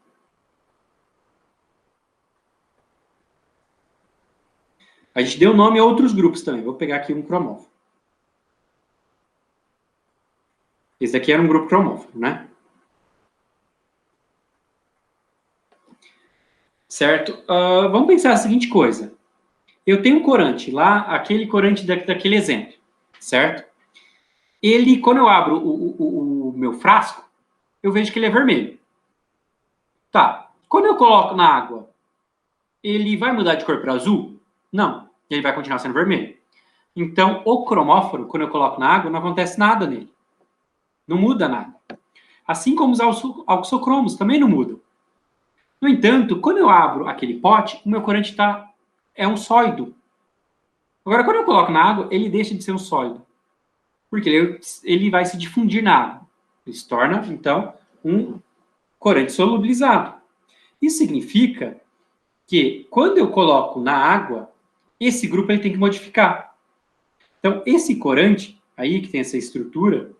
A gente deu nome a outros grupos também. Vou pegar aqui um cromóforo. Esse daqui era um grupo cromóforo, né? Certo? Vamos pensar a seguinte coisa. Eu tenho um corante lá, aquele corante daquele exemplo, certo? Ele, quando eu abro o meu frasco, eu vejo que ele é vermelho. Tá. Quando eu coloco na água, ele vai mudar de cor para azul? Não. Ele vai continuar sendo vermelho. Então, o cromóforo, quando eu coloco na água, não acontece nada nele. Não muda nada. Assim como os auxocromos também não mudam. No entanto, quando eu abro aquele pote, o meu corante é um sólido. Agora, quando eu coloco na água, ele deixa de ser um sólido. Porque ele vai se difundir na água. Ele se torna, então, um corante solubilizado. Isso significa que, quando eu coloco na água, esse grupo ele tem que modificar. Então, esse corante, aí que tem essa estrutura,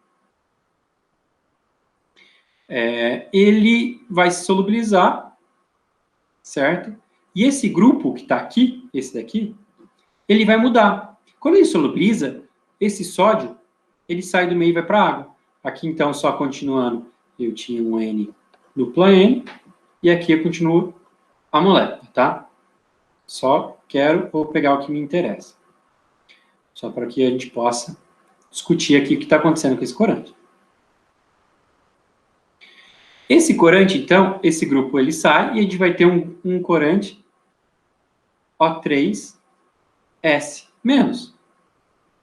ele vai se solubilizar, certo? E esse grupo que está aqui, esse daqui, ele vai mudar. Quando ele solubiliza, esse sódio, ele sai do meio e vai para a água. Aqui, então, só continuando, eu tinha um N dupla N, e aqui eu continuo a molécula, tá? Vou pegar o que me interessa. Só para que a gente possa discutir aqui o que está acontecendo com esse corante. Esse corante, então, esse grupo ele sai e a gente vai ter um corante O3S-.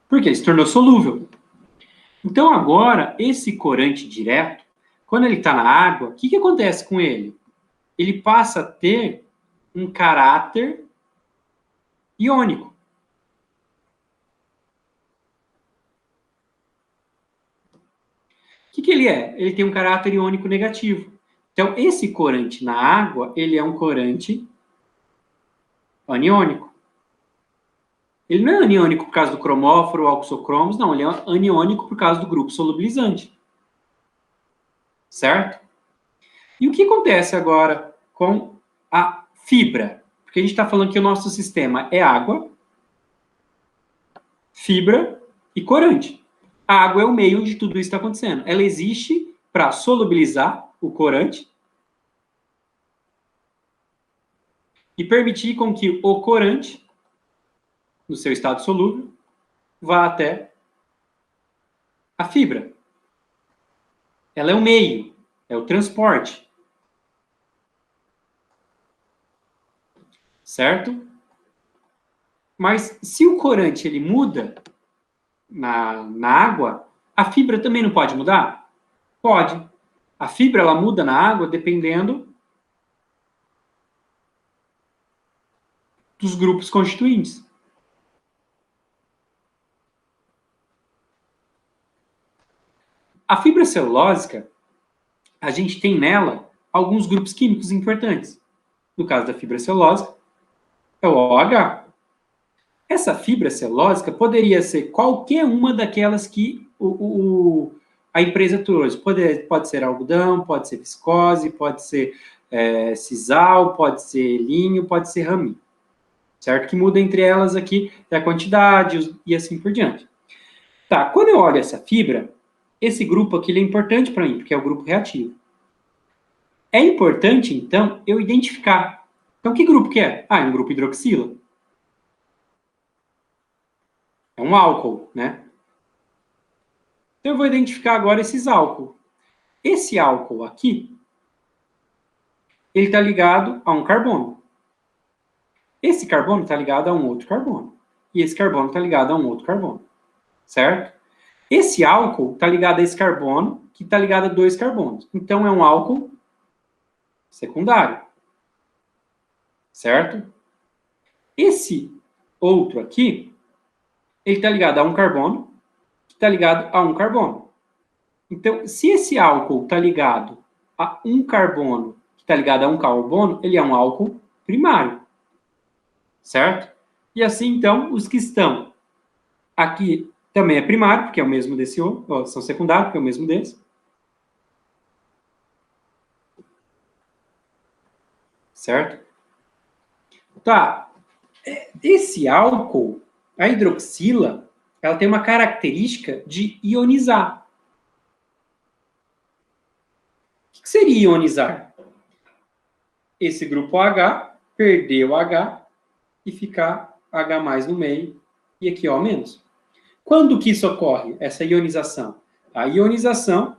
Por quê? Ele se tornou solúvel. Então, agora, esse corante direto, quando ele está na água, o que acontece com ele? Ele passa a ter um caráter iônico. O que ele é? Ele tem um caráter iônico negativo. Então, esse corante na água, ele é um corante aniônico. Ele não é aniônico por causa do cromóforo, oxocromos, não. Ele é aniônico por causa do grupo solubilizante. Certo? E o que acontece agora com a fibra? Porque a gente está falando que o nosso sistema é água, fibra e corante. A água é o meio onde tudo isso está acontecendo. Ela existe para solubilizar o corante e permitir com que o corante, no seu estado solúvel, vá até a fibra. Ela é o meio, é o transporte. Certo? Mas se o corante ele muda na água, a fibra também não pode mudar? Pode. A fibra ela muda na água dependendo dos grupos constituintes. A fibra celulósica, a gente tem nela alguns grupos químicos importantes. No caso da fibra celulósica, é o OH. Essa fibra celulósica poderia ser qualquer uma daquelas que a empresa trouxe. Pode ser algodão, pode ser viscose, pode ser sisal, pode ser linho, pode ser raminho. Certo? Que muda entre elas aqui é a quantidade e assim por diante. Tá, quando eu olho essa fibra, esse grupo aqui ele é importante para mim, porque é o grupo reativo. É importante, então, eu identificar. Então, que grupo que é? Ah, é um grupo hidroxila. É um álcool, né? Então, eu vou identificar agora esses álcool. Esse álcool aqui, ele está ligado a um carbono. Esse carbono está ligado a um outro carbono. E esse carbono está ligado a um outro carbono. Certo? Esse álcool está ligado a esse carbono, que está ligado a dois carbonos. Então, é um álcool secundário. Certo? Esse outro aqui, ele está ligado a um carbono, que está ligado a um carbono. Então, se esse álcool está ligado a um carbono, que está ligado a um carbono, ele é um álcool primário. Certo? E assim, então, os que estão aqui também é primário, porque é o mesmo desse outro, são secundários, porque é o mesmo desse. Certo? Tá. Esse álcool, a hidroxila, ela tem uma característica de ionizar. O que seria ionizar? Esse grupo H perder o H e ficar H+ no meio e aqui O-. Quando que isso ocorre, essa ionização? A ionização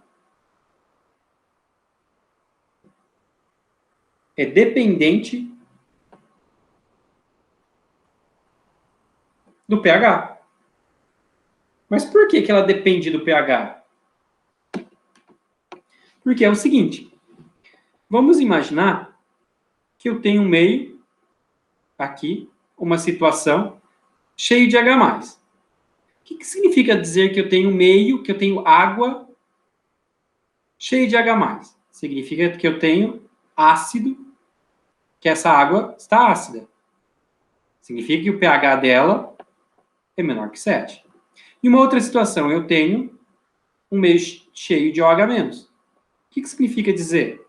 é dependente do pH. Mas por que ela depende do pH? Porque é o seguinte, vamos imaginar que eu tenho um meio, aqui, uma situação cheio de H+. O que significa dizer que eu tenho meio, que eu tenho água cheio de H+? Significa que eu tenho ácido, que essa água está ácida. Significa que o pH dela é menor que 7. Em uma outra situação, eu tenho um meio cheio de OH-. O que significa dizer?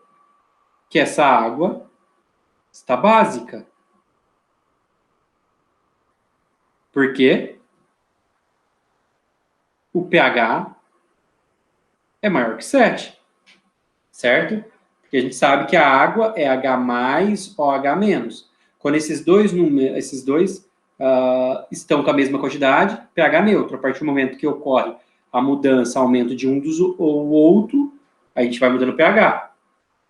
Que essa água está básica. Por quê? O pH é maior que 7. Certo? Porque a gente sabe que a água é H+ OH-. Quando esses dois estão com a mesma quantidade, pH neutro. A partir do momento que ocorre a mudança, aumento de um ou outro, a gente vai mudando o pH.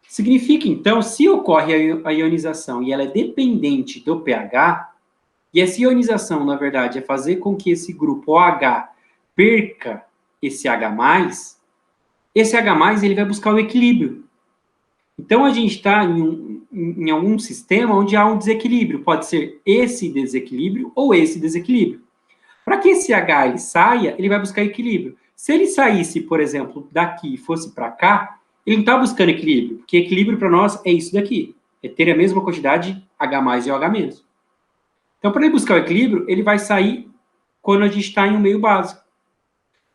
Significa, então, se ocorre a ionização e ela é dependente do pH, E essa ionização, na verdade, é fazer com que esse grupo OH perca esse H+, esse H+, ele vai buscar o equilíbrio. Então, a gente está em algum sistema onde há um desequilíbrio. Pode ser esse desequilíbrio ou esse desequilíbrio. Para que esse H ele saia, ele vai buscar equilíbrio. Se ele saísse, por exemplo, daqui e fosse para cá, ele não está buscando equilíbrio, porque equilíbrio para nós é isso daqui. É ter a mesma quantidade H+ e OH-. Então, para ele buscar o equilíbrio, ele vai sair quando a gente está em um meio básico.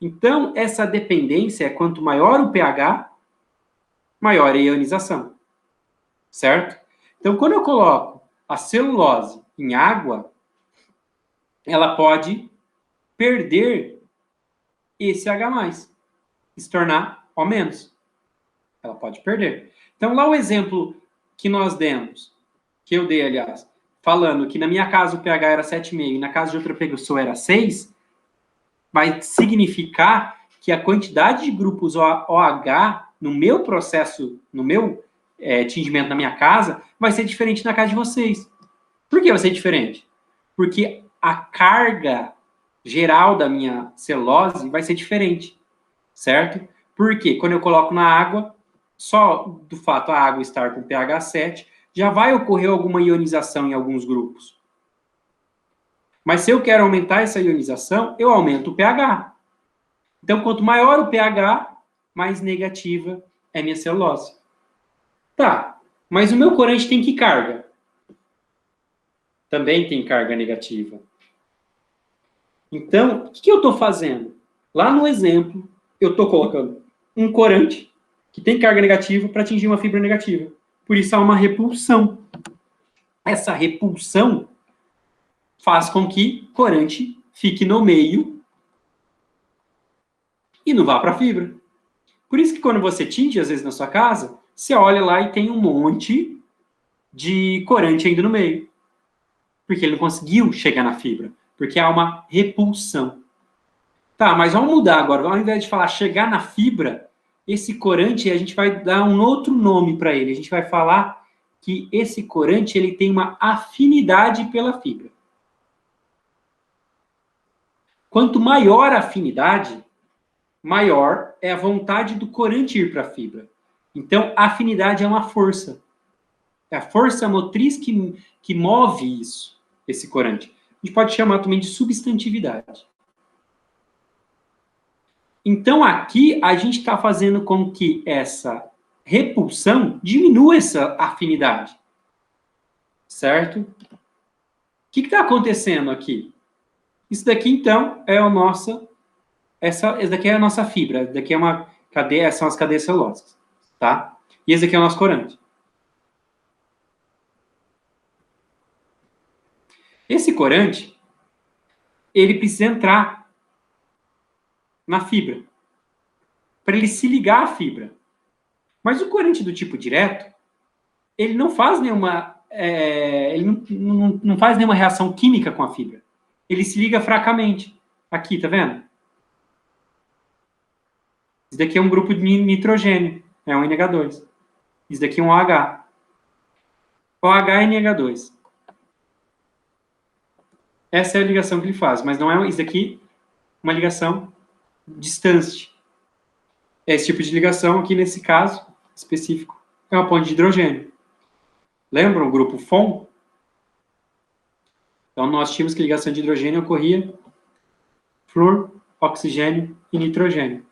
Então, essa dependência é quanto maior o pH, maior a ionização. Certo? Então, quando eu coloco a celulose em água, ela pode perder esse H+, e se tornar O-. Ela pode perder. Então, lá o exemplo que nós demos, que eu dei, aliás, falando que na minha casa o pH era 7,5 e na casa de outra pessoa era 6, vai significar que a quantidade de grupos OH no meu processo, no meu tingimento na minha casa, vai ser diferente na casa de vocês. Por que vai ser diferente? Porque a carga geral da minha celulose vai ser diferente, certo? Porque quando eu coloco na água, só do fato a água estar com pH 7, já vai ocorrer alguma ionização em alguns grupos. Mas se eu quero aumentar essa ionização, eu aumento o pH. Então, quanto maior o pH, mais negativa é minha celulose. Tá, mas o meu corante tem que carga? Também tem carga negativa. Então, o que eu estou fazendo? Lá no exemplo, eu estou colocando um corante que tem carga negativa para atingir uma fibra negativa. Por isso há uma repulsão. Essa repulsão faz com que corante fique no meio e não vá para a fibra. Por isso que quando você tinge, às vezes, na sua casa, você olha lá e tem um monte de corante ainda no meio. Porque ele não conseguiu chegar na fibra. Porque há uma repulsão. Tá, mas vamos mudar agora. Ao invés de falar chegar na fibra, esse corante, a gente vai dar um outro nome para ele. A gente vai falar que esse corante ele tem uma afinidade pela fibra. Quanto maior a afinidade, maior é a vontade do corante ir para a fibra. Então, a afinidade é uma força. É a força motriz que move isso, esse corante. A gente pode chamar também de substantividade. Então, aqui, a gente está fazendo com que essa repulsão diminua essa afinidade. Certo? O que está acontecendo aqui? Isso daqui, então, é a nossa... Essa daqui é a nossa fibra. Essa daqui é uma cadeia, são as cadeias celulosas. Tá? E esse aqui é o nosso corante. Esse corante, ele precisa entrar na fibra, para ele se ligar à fibra. Mas o corante do tipo direto, ele não faz nenhuma, ele não faz nenhuma reação química com a fibra. Ele se liga fracamente. Aqui, tá vendo? Isso daqui é um grupo de nitrogênio, é um NH2. Isso daqui é um OH. OH é NH2. Essa é a ligação que ele faz, mas não é isso daqui uma ligação distante. Esse tipo de ligação aqui, nesse caso específico, é uma ponte de hidrogênio. Lembram o grupo FON? Então, nós tínhamos que a ligação de hidrogênio ocorria flúor, oxigênio e nitrogênio.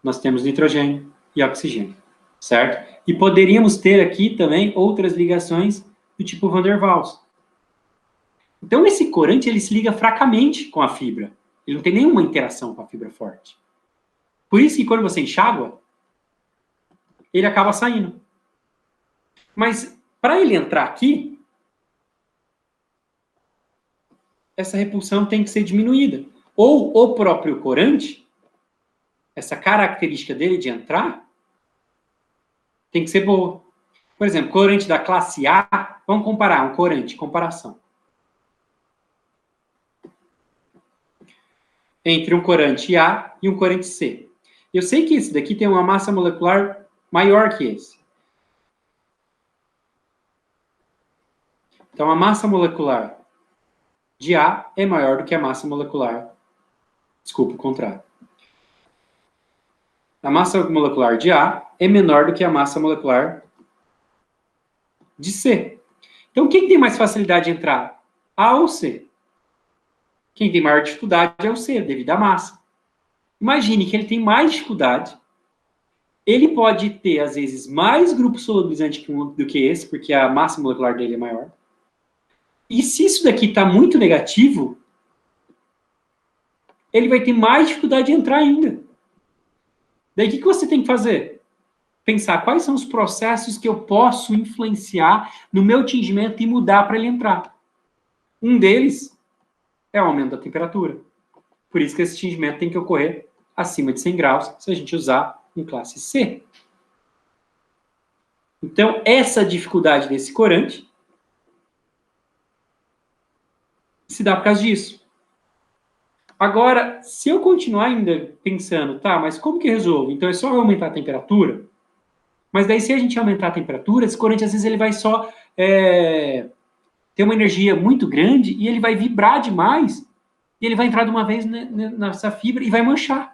Nós temos nitrogênio e oxigênio, certo? E poderíamos ter aqui também outras ligações do tipo Van der Waals. Então, esse corante, ele se liga fracamente com a fibra. Ele não tem nenhuma interação com a fibra forte. Por isso que quando você enxágua, ele acaba saindo. Mas, para ele entrar aqui, essa repulsão tem que ser diminuída. Ou o próprio corante, essa característica dele de entrar, tem que ser boa. Por exemplo, corante da classe A, vamos comparar um corante, comparação. Entre um corante A e um corante C. Eu sei que esse daqui tem uma massa molecular maior que esse. Então, a massa molecular de A é maior do que a massa molecular. Desculpa, o contrário. A massa molecular de A é menor do que a massa molecular de C. Então, quem tem mais facilidade de entrar? A ou C? Quem tem maior dificuldade é o C, devido à massa. Imagine que ele tem mais dificuldade. Ele pode ter, às vezes, mais grupo solubilizante do que esse, porque a massa molecular dele é maior. E se isso daqui está muito negativo, ele vai ter mais dificuldade de entrar ainda. Daí, o que você tem que fazer? Pensar quais são os processos que eu posso influenciar no meu tingimento e mudar para ele entrar. Um deles é o aumento da temperatura. Por isso que esse tingimento tem que ocorrer acima de 100 graus, se a gente usar em classe C. Então, essa dificuldade desse corante se dá por causa disso. Agora, se eu continuar ainda pensando, tá, mas como que eu resolvo? Então, é só aumentar a temperatura? Mas daí, se a gente aumentar a temperatura, esse corante, às vezes, ele vai só ter uma energia muito grande e ele vai vibrar demais e ele vai entrar de uma vez nessa fibra e vai manchar.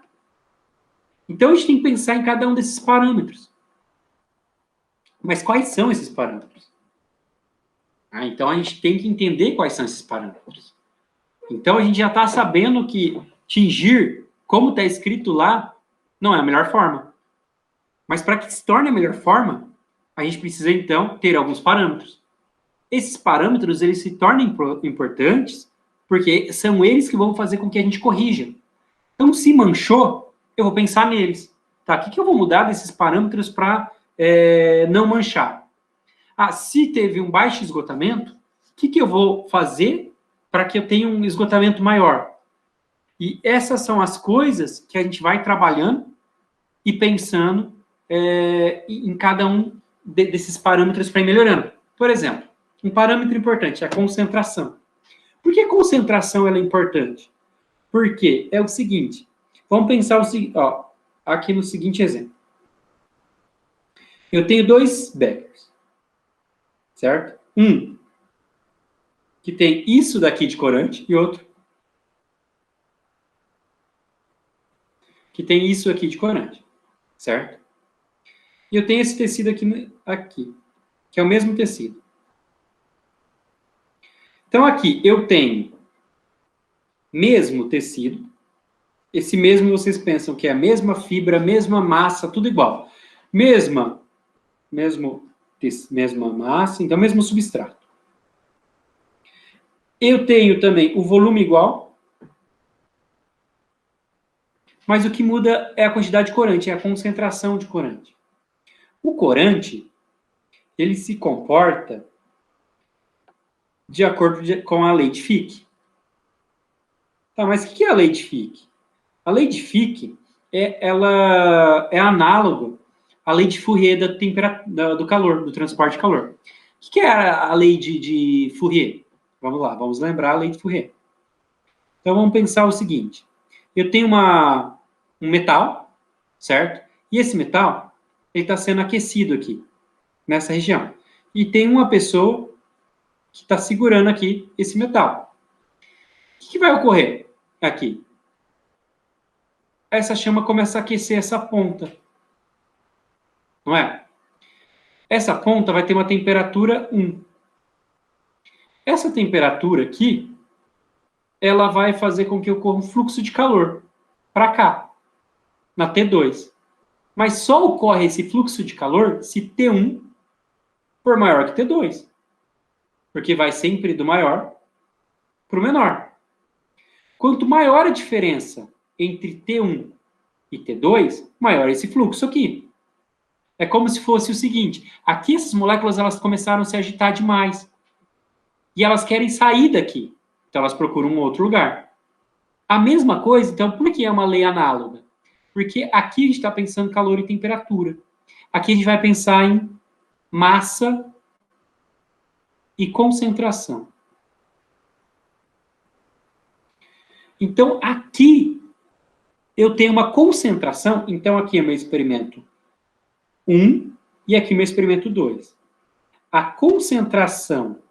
Então, a gente tem que pensar em cada um desses parâmetros. Mas quais são esses parâmetros? Então, a gente tem que entender quais são esses parâmetros. Então, a gente já está sabendo que tingir, como está escrito lá, não é a melhor forma. Mas para que se torne a melhor forma, a gente precisa, então, ter alguns parâmetros. Esses parâmetros, eles se tornam importantes porque são eles que vão fazer com que a gente corrija. Então, se manchou, eu vou pensar neles. Tá? O que eu vou mudar desses parâmetros para não manchar? Se teve um baixo esgotamento, o que eu vou fazer para que eu tenha um esgotamento maior? E essas são as coisas que a gente vai trabalhando e pensando em cada um desses parâmetros para ir melhorando. Por exemplo, um parâmetro importante é a concentração. Por que a concentração ela é importante? Porque é o seguinte, vamos pensar aqui no seguinte exemplo. Eu tenho 2 Beckers, certo? Um que tem isso daqui de corante e outro que tem isso aqui de corante, certo? E eu tenho esse tecido aqui, que é o mesmo tecido. Então, aqui eu tenho mesmo tecido. Esse mesmo vocês pensam que é a mesma fibra, mesma massa, tudo igual. Mesma massa, então mesmo substrato. Eu tenho também o volume igual, mas o que muda é a quantidade de corante, é a concentração de corante. O corante, ele se comporta de acordo com a lei de Fick. Tá, mas o que é a lei de Fick? A lei de Fick ela é análoga à lei de Fourier do calor, do transporte de calor. O que é a lei de Fourier? Vamos lá, vamos lembrar a lei de Fourier. Então, vamos pensar o seguinte. Eu tenho um metal, certo? E esse metal, ele está sendo aquecido aqui, nessa região. E tem uma pessoa que está segurando aqui esse metal. O que vai ocorrer aqui? Essa chama começa a aquecer essa ponta. Não é? Essa ponta vai ter uma temperatura 1. Essa temperatura aqui, ela vai fazer com que ocorra um fluxo de calor para cá, na T2. Mas só ocorre esse fluxo de calor se T1 for maior que T2. Porque vai sempre do maior para o menor. Quanto maior a diferença entre T1 e T2, maior esse fluxo aqui. É como se fosse o seguinte, aqui essas moléculas elas começaram a se agitar demais. E elas querem sair daqui. Então elas procuram um outro lugar. A mesma coisa, então, por que é uma lei análoga? Porque aqui a gente está pensando em calor e temperatura. Aqui a gente vai pensar em massa e concentração. Então, aqui eu tenho uma concentração. Então, aqui é meu experimento 1 e aqui meu experimento 2. A concentração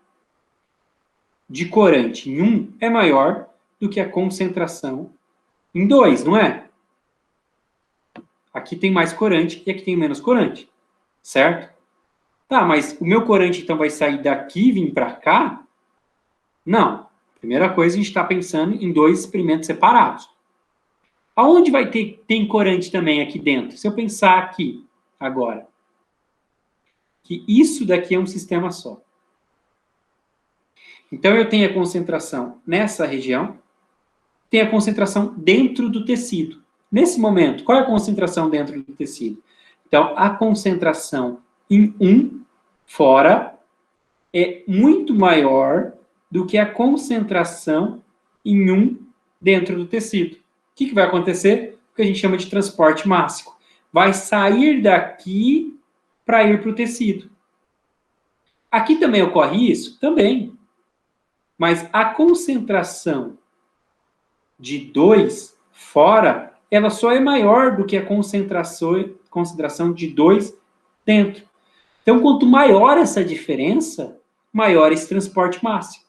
de corante em 1 é maior do que a concentração em 2, não é? Aqui tem mais corante e aqui tem menos corante, certo? Tá, mas o meu corante, então, vai sair daqui e vir para cá? Não. Primeira coisa, a gente está pensando em 2 experimentos separados. Aonde tem corante também aqui dentro? Se eu pensar aqui, agora, que isso daqui é um sistema só. Então, eu tenho a concentração nessa região, tenho a concentração dentro do tecido. Nesse momento, qual é a concentração dentro do tecido? Então, a concentração em 1 fora é muito maior do que a concentração em 1 dentro do tecido. O que vai acontecer? O que a gente chama de transporte mássico. Vai sair daqui para ir para o tecido. Aqui também ocorre isso? Também. Mas a concentração de 2 fora, ela só é maior do que a concentração de 2 dentro. Então, quanto maior essa diferença, maior esse transporte máximo.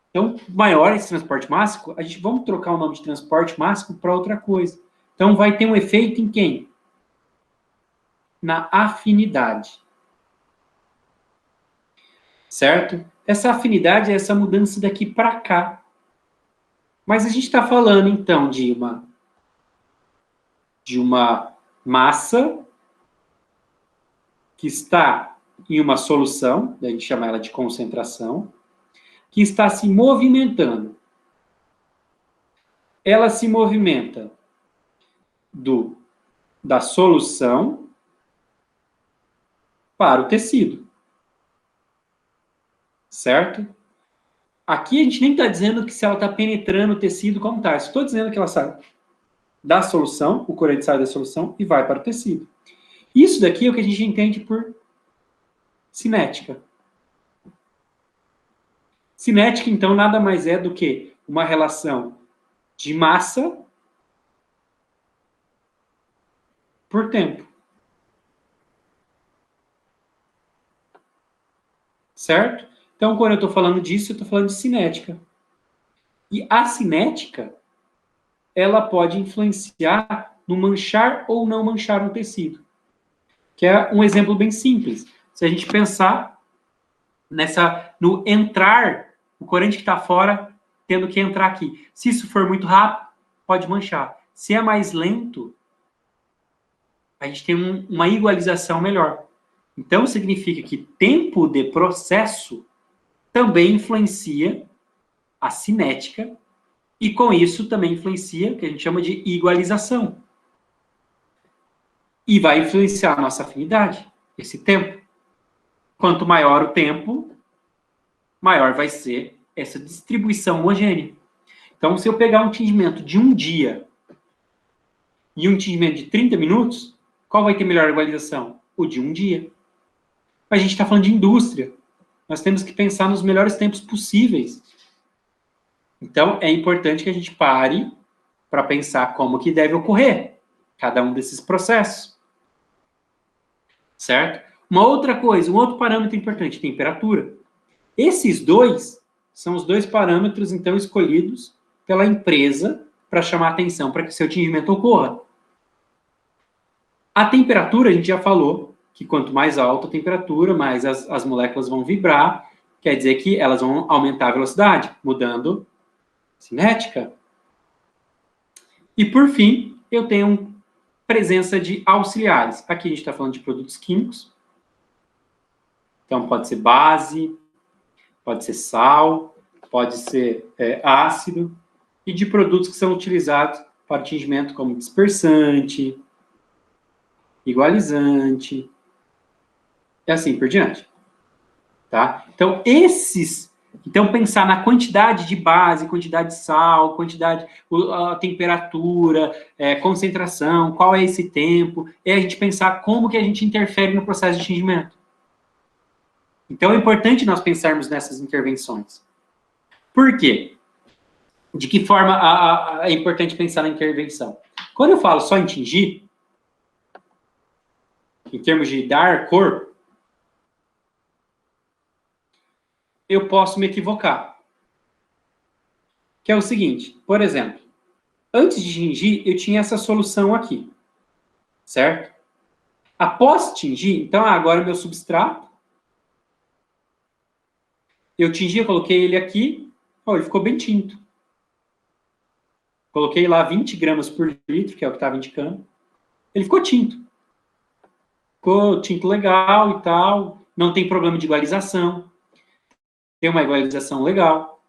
Então, maior esse transporte máximo, vamos trocar o nome de transporte máximo para outra coisa. Então, vai ter um efeito em quem? Na afinidade. Certo? Essa afinidade é essa mudança daqui para cá. Mas a gente está falando, então, de uma massa que está em uma solução, a gente chama ela de concentração, que está se movimentando. Ela se movimenta da solução para o tecido. Certo? Aqui a gente nem está dizendo que se ela está penetrando o tecido como está. Estou dizendo que ela sai da solução, o corante sai da solução e vai para o tecido. Isso daqui é o que a gente entende por cinética. Cinética, então, nada mais é do que uma relação de massa por tempo. Certo? Então, quando eu estou falando disso, eu estou falando de cinética. E a cinética, ela pode influenciar no manchar ou não manchar um tecido. Que é um exemplo bem simples. Se a gente pensar no entrar, o corante que está fora, tendo que entrar aqui. Se isso for muito rápido, pode manchar. Se é mais lento, a gente tem uma igualização melhor. Então, significa que tempo de processo também influencia a cinética e, com isso, também influencia o que a gente chama de igualização. E vai influenciar a nossa afinidade, esse tempo. Quanto maior o tempo, maior vai ser essa distribuição homogênea. Então, se eu pegar um tingimento de 1 dia e um tingimento de 30 minutos, qual vai ter melhor igualização? O de 1 dia. A gente está falando de indústria. Nós temos que pensar nos melhores tempos possíveis. Então, é importante que a gente pare para pensar como que deve ocorrer cada um desses processos. Certo? Uma outra coisa, um outro parâmetro importante, temperatura. Esses dois são os 2 parâmetros, então, escolhidos pela empresa para chamar a atenção para que o seu tingimento ocorra. A temperatura, a gente já falou, que quanto mais alta a temperatura, mais as moléculas vão vibrar, quer dizer que elas vão aumentar a velocidade, mudando cinética. E, por fim, eu tenho presença de auxiliares. Aqui a gente está falando de produtos químicos. Então, pode ser base, pode ser sal, pode ser ácido, e de produtos que são utilizados para tingimento como dispersante, igualizante, e assim por diante. Tá? Então, pensar na quantidade de base, quantidade de sal, a temperatura, concentração, qual é esse tempo, é a gente pensar como que a gente interfere no processo de tingimento. Então, é importante nós pensarmos nessas intervenções. Por quê? De que forma é importante pensar na intervenção? Quando eu falo só em tingir, em termos de dar cor, eu posso me equivocar. que é o seguinte, por exemplo, antes de tingir, eu tinha essa solução aqui, certo? Após tingir, então, agora é meu substrato, eu tingi, eu coloquei ele aqui, ó, ele ficou bem tinto. Coloquei lá 20 gramas por litro, que é o que estava indicando. Ele ficou tinto. Ficou tinto legal e tal, não tem problema de igualização. Tem uma igualização legal.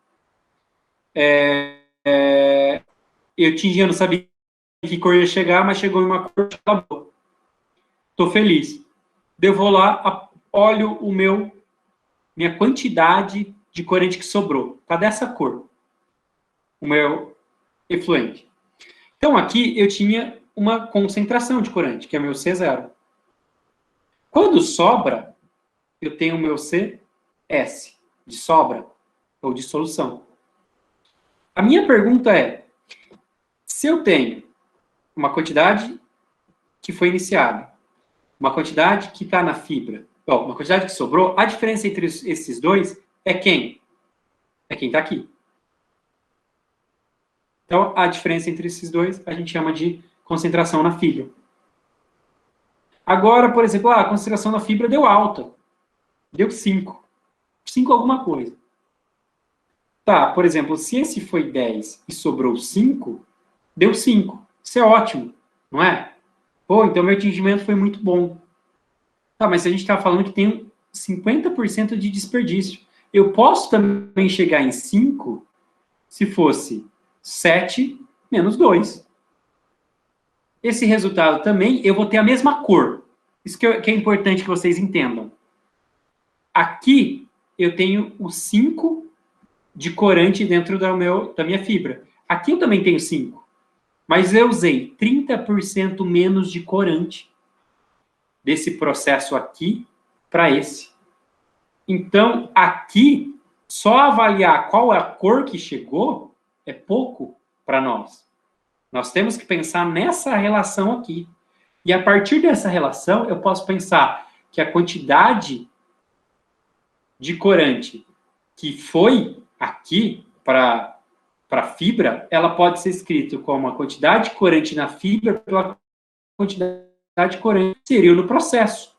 Eu tingi, eu não sabia que cor ia chegar, mas chegou em uma cor que acabou. Estou feliz. Eu vou lá, olho minha quantidade de corante que sobrou. Está dessa cor. O meu efluente. Então, aqui eu tinha uma concentração de corante, que é o meu C0. Quando sobra, eu tenho o meu CS, de sobra, ou de solução. A minha pergunta é, se eu tenho uma quantidade que foi iniciada, uma quantidade que está na fibra, uma quantidade que sobrou, a diferença entre esses dois é quem? É quem está aqui. Então, a diferença entre esses dois a gente chama de concentração na fibra. Agora, por exemplo, a concentração na fibra deu alta. Deu 5. 5 alguma coisa. Tá, por exemplo, se esse foi 10 e sobrou 5, deu 5. Isso é ótimo, não é? Pô, então meu atingimento foi muito bom. Tá, mas se a gente está falando que tem 50% de desperdício. Eu posso também chegar em 5 se fosse 7 menos 2. Esse resultado também, eu vou ter a mesma cor. Isso que é importante que vocês entendam. Aqui, eu tenho o 5 de corante dentro da minha fibra. Aqui eu também tenho 5. Mas eu usei 30% menos de corante desse processo aqui para esse. Então, aqui, só avaliar qual é a cor que chegou é pouco para nós. Nós temos que pensar nessa relação aqui. E a partir dessa relação, eu posso pensar que a quantidade de corante que foi aqui para a fibra, ela pode ser escrita como a quantidade de corante na fibra pela quantidade de corante que seria no processo.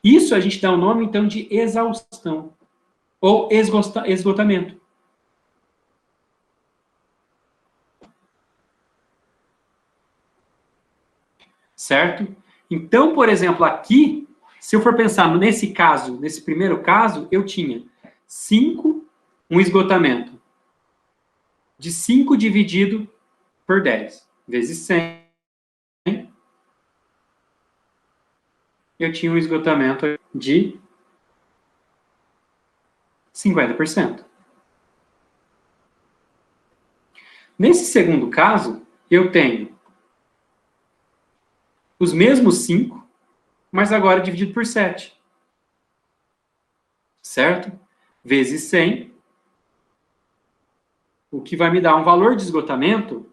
Isso a gente dá o nome, então, de exaustão ou esgotamento. Certo? Então, por exemplo, aqui, se eu for pensar nesse caso, nesse primeiro caso, eu tinha 5, um esgotamento de 5 dividido por 10, vezes 100. Eu tinha um esgotamento de 50%. Nesse segundo caso, eu tenho os mesmos 5, mas agora dividido por 7. Certo? Vezes 100, o que vai me dar um valor de esgotamento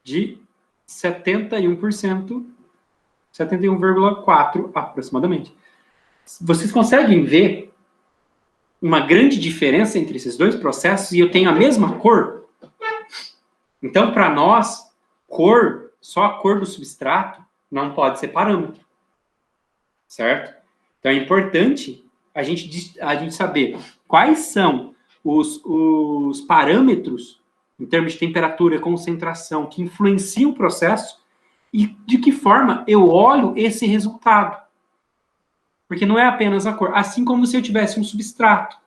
de 71%, 71,4% aproximadamente. Vocês conseguem ver uma grande diferença entre esses dois processos e eu tenho a mesma cor? Então, para nós, cor, só a cor do substrato, não pode ser parâmetro. Certo? Então, é importante a gente saber quais são os parâmetros, em termos de temperatura, concentração, que influenciam o processo e de que forma eu olho esse resultado. Porque não é apenas a cor. Assim como se eu tivesse um substrato.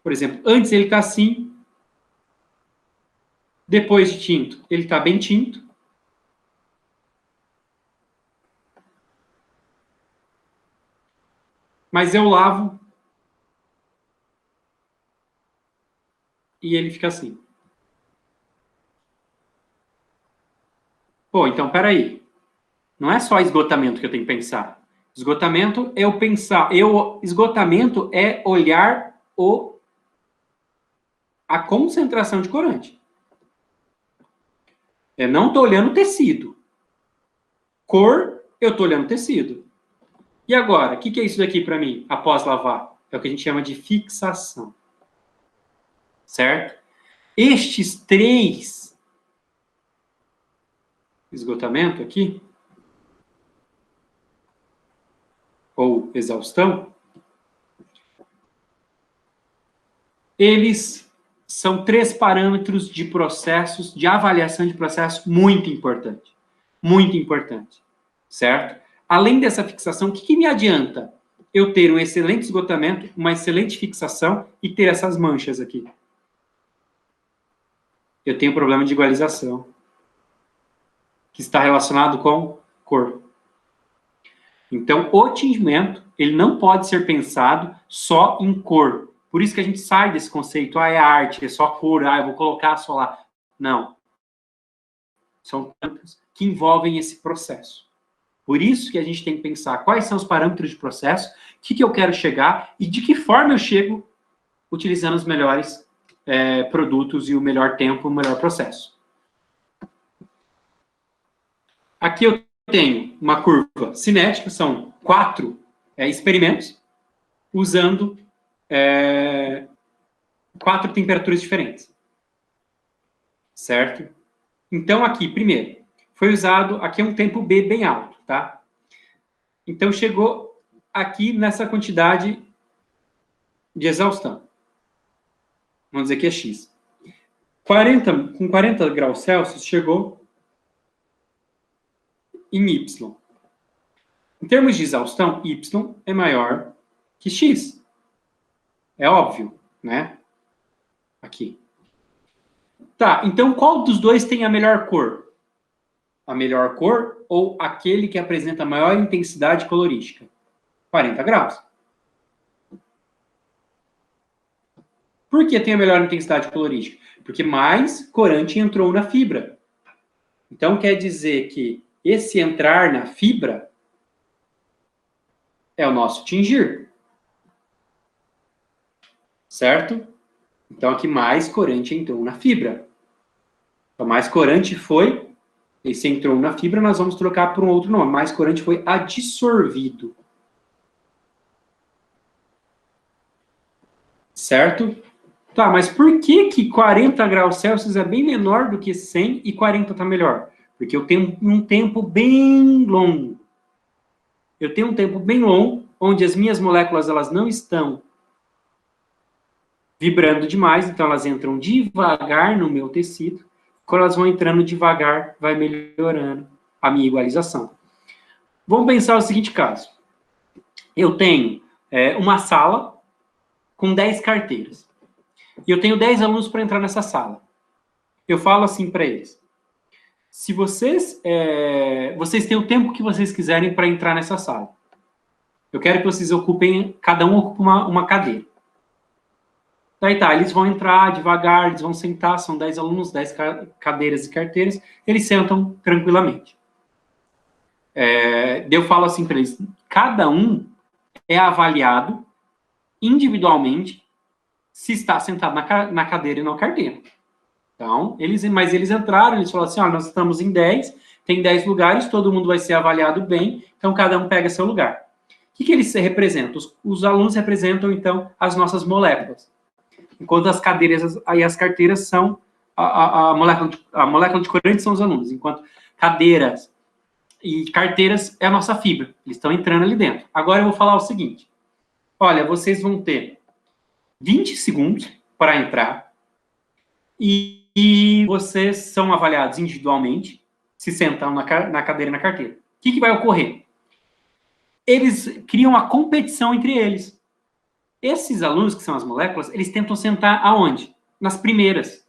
Por exemplo, antes ele está assim, depois de tinto, ele está bem tinto. Mas eu lavo e ele fica assim. Pô, então, peraí. Não é só esgotamento que eu tenho que pensar. Esgotamento é eu pensar. Esgotamento é olhar a concentração de corante. Eu não estou olhando o tecido. Cor, eu estou olhando o tecido. E agora, o que é isso daqui para mim, após lavar? É o que a gente chama de fixação. certo? Estes 3 esgotamento aqui, ou exaustão, eles são 3 parâmetros de processos, de avaliação de processo muito importante, certo? Além dessa fixação, o que me adianta eu ter um excelente esgotamento, uma excelente fixação e ter essas manchas aqui? Eu tenho problema de igualização, que está relacionado com cor. Então, o tingimento, ele não pode ser pensado só em cor. Por isso que a gente sai desse conceito, é arte, é só cor, eu vou colocar só lá. Não. São parâmetros que envolvem esse processo. Por isso que a gente tem que pensar quais são os parâmetros de processo, o que eu quero chegar e de que forma eu chego utilizando os melhores produtos e o melhor tempo, o melhor processo. Aqui eu tenho uma curva cinética, são 4 experimentos, usando 4 temperaturas diferentes. Certo? Então, aqui, primeiro, foi usado, aqui é um tempo B bem alto, tá? Então, chegou aqui nessa quantidade de exaustão. Vamos dizer que é X. Com 40 graus Celsius, chegou em Y. Em termos de exaustão, Y é maior que X. É óbvio, né? Aqui. Tá, então qual dos dois tem a melhor cor? A melhor cor ou aquele que apresenta maior intensidade colorística? 40 graus. Por que tem a melhor intensidade colorística? Porque mais corante entrou na fibra. Então, quer dizer que esse entrar na fibra é o nosso tingir. Certo? Então, aqui mais corante entrou na fibra. Então, mais corante foi, esse entrou na fibra, nós vamos trocar por um outro nome. Mais corante foi adsorvido. Certo? Tá, mas por que 40 graus Celsius é bem menor do que 100 e 40 está melhor? Porque eu tenho um tempo bem longo. Eu tenho um tempo bem longo, onde as minhas moléculas elas não estão vibrando demais, então elas entram devagar no meu tecido. Quando elas vão entrando devagar, vai melhorando a minha igualização. Vamos pensar o seguinte caso. Eu tenho uma sala com 10 carteiras. E eu tenho 10 alunos para entrar nessa sala. Eu falo assim para eles: se vocês têm o tempo que vocês quiserem para entrar nessa sala. Eu quero que vocês ocupem, cada um ocupe uma cadeira. Daí tá, eles vão entrar devagar, eles vão sentar, são 10 alunos, 10 cadeiras e carteiras, eles sentam tranquilamente. Eu falo assim para eles: cada um é avaliado individualmente se está sentado na cadeira e na carteira. Então, mas eles entraram, eles falaram assim: nós estamos em 10, tem 10 lugares, todo mundo vai ser avaliado bem, então cada um pega seu lugar. O que eles representam? Os alunos representam, então, as nossas moléculas. Enquanto as cadeiras e as carteiras são a molécula de corante são os alunos, enquanto cadeiras e carteiras é a nossa fibra. Eles estão entrando ali dentro. Agora eu vou falar o seguinte: olha, vocês vão ter 20 segundos para entrar e vocês são avaliados individualmente, se sentam na cadeira e na carteira. O que vai ocorrer? Eles criam a competição entre eles. Esses alunos, que são as moléculas, eles tentam sentar aonde? Nas primeiras.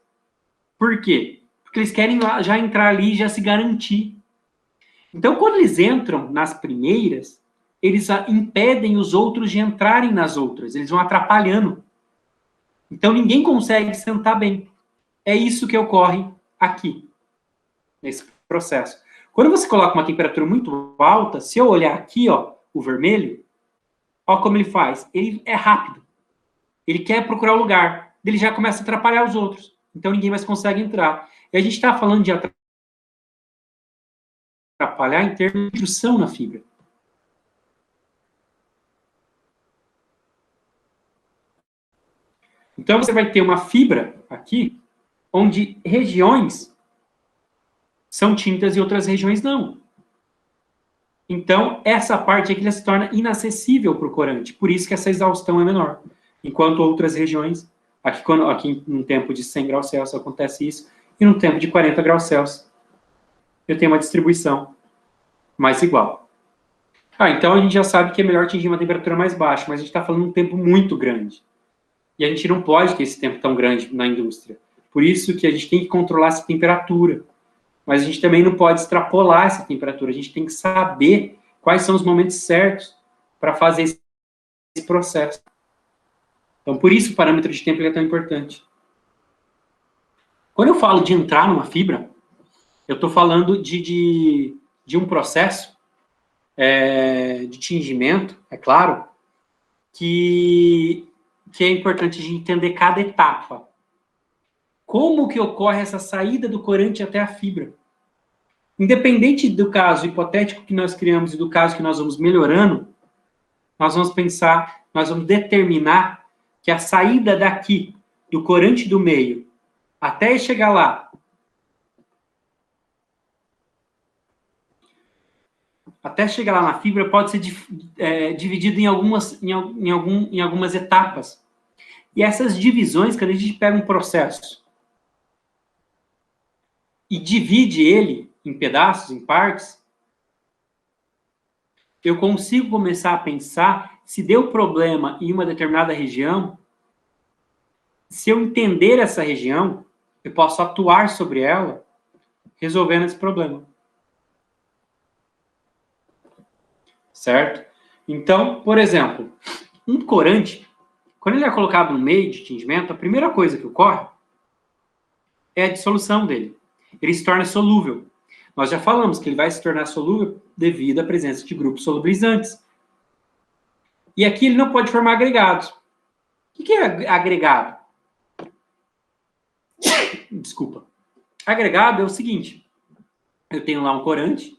Por quê? Porque eles querem já entrar ali e já se garantir. Então, quando eles entram nas primeiras, eles impedem os outros de entrarem nas outras. Eles vão atrapalhando. Então, ninguém consegue sentar bem. É isso que ocorre aqui, nesse processo. Quando você coloca uma temperatura muito alta, se eu olhar aqui, ó, o vermelho, olha como ele faz. Ele é rápido. Ele quer procurar o lugar. Ele já começa a atrapalhar os outros. Então, ninguém mais consegue entrar. E a gente está falando de atrapalhar em termos de intrução na fibra. Então, você vai ter uma fibra aqui, onde regiões são tintas e outras regiões não. Então, essa parte aqui se torna inacessível para o corante. Por isso que essa exaustão é menor. Enquanto outras regiões, aqui num tempo de 100 graus Celsius acontece isso, e num tempo de 40 graus Celsius, eu tenho uma distribuição mais igual. Então a gente já sabe que é melhor atingir uma temperatura mais baixa, mas a gente está falando de um tempo muito grande. E a gente não pode ter esse tempo tão grande na indústria. Por isso que a gente tem que controlar essa temperatura. Mas a gente também não pode extrapolar essa temperatura. A gente tem que saber quais são os momentos certos para fazer esse processo. Então, por isso o parâmetro de tempo é tão importante. Quando eu falo de entrar numa fibra, eu estou falando de um processo de tingimento, é claro, que é importante a gente entender cada etapa. Como que ocorre essa saída do corante até a fibra? Independente do caso hipotético que nós criamos e do caso que nós vamos melhorando, nós vamos pensar, nós vamos determinar que a saída daqui, do corante do meio, até chegar lá, na fibra, pode ser dividido em algumas etapas. E essas divisões, quando a gente pega um processo e divide ele em pedaços, em partes, eu consigo começar a pensar se deu problema em uma determinada região. Se eu entender essa região, eu posso atuar sobre ela, resolvendo esse problema. Certo? Então, por exemplo, um corante, quando ele é colocado no meio de tingimento, a primeira coisa que ocorre é a dissolução dele. Ele se torna solúvel. Nós já falamos que ele vai se tornar solúvel devido à presença de grupos solubilizantes. E aqui ele não pode formar agregados. O que é agregado? Desculpa. Agregado é o seguinte. Eu tenho lá um corante,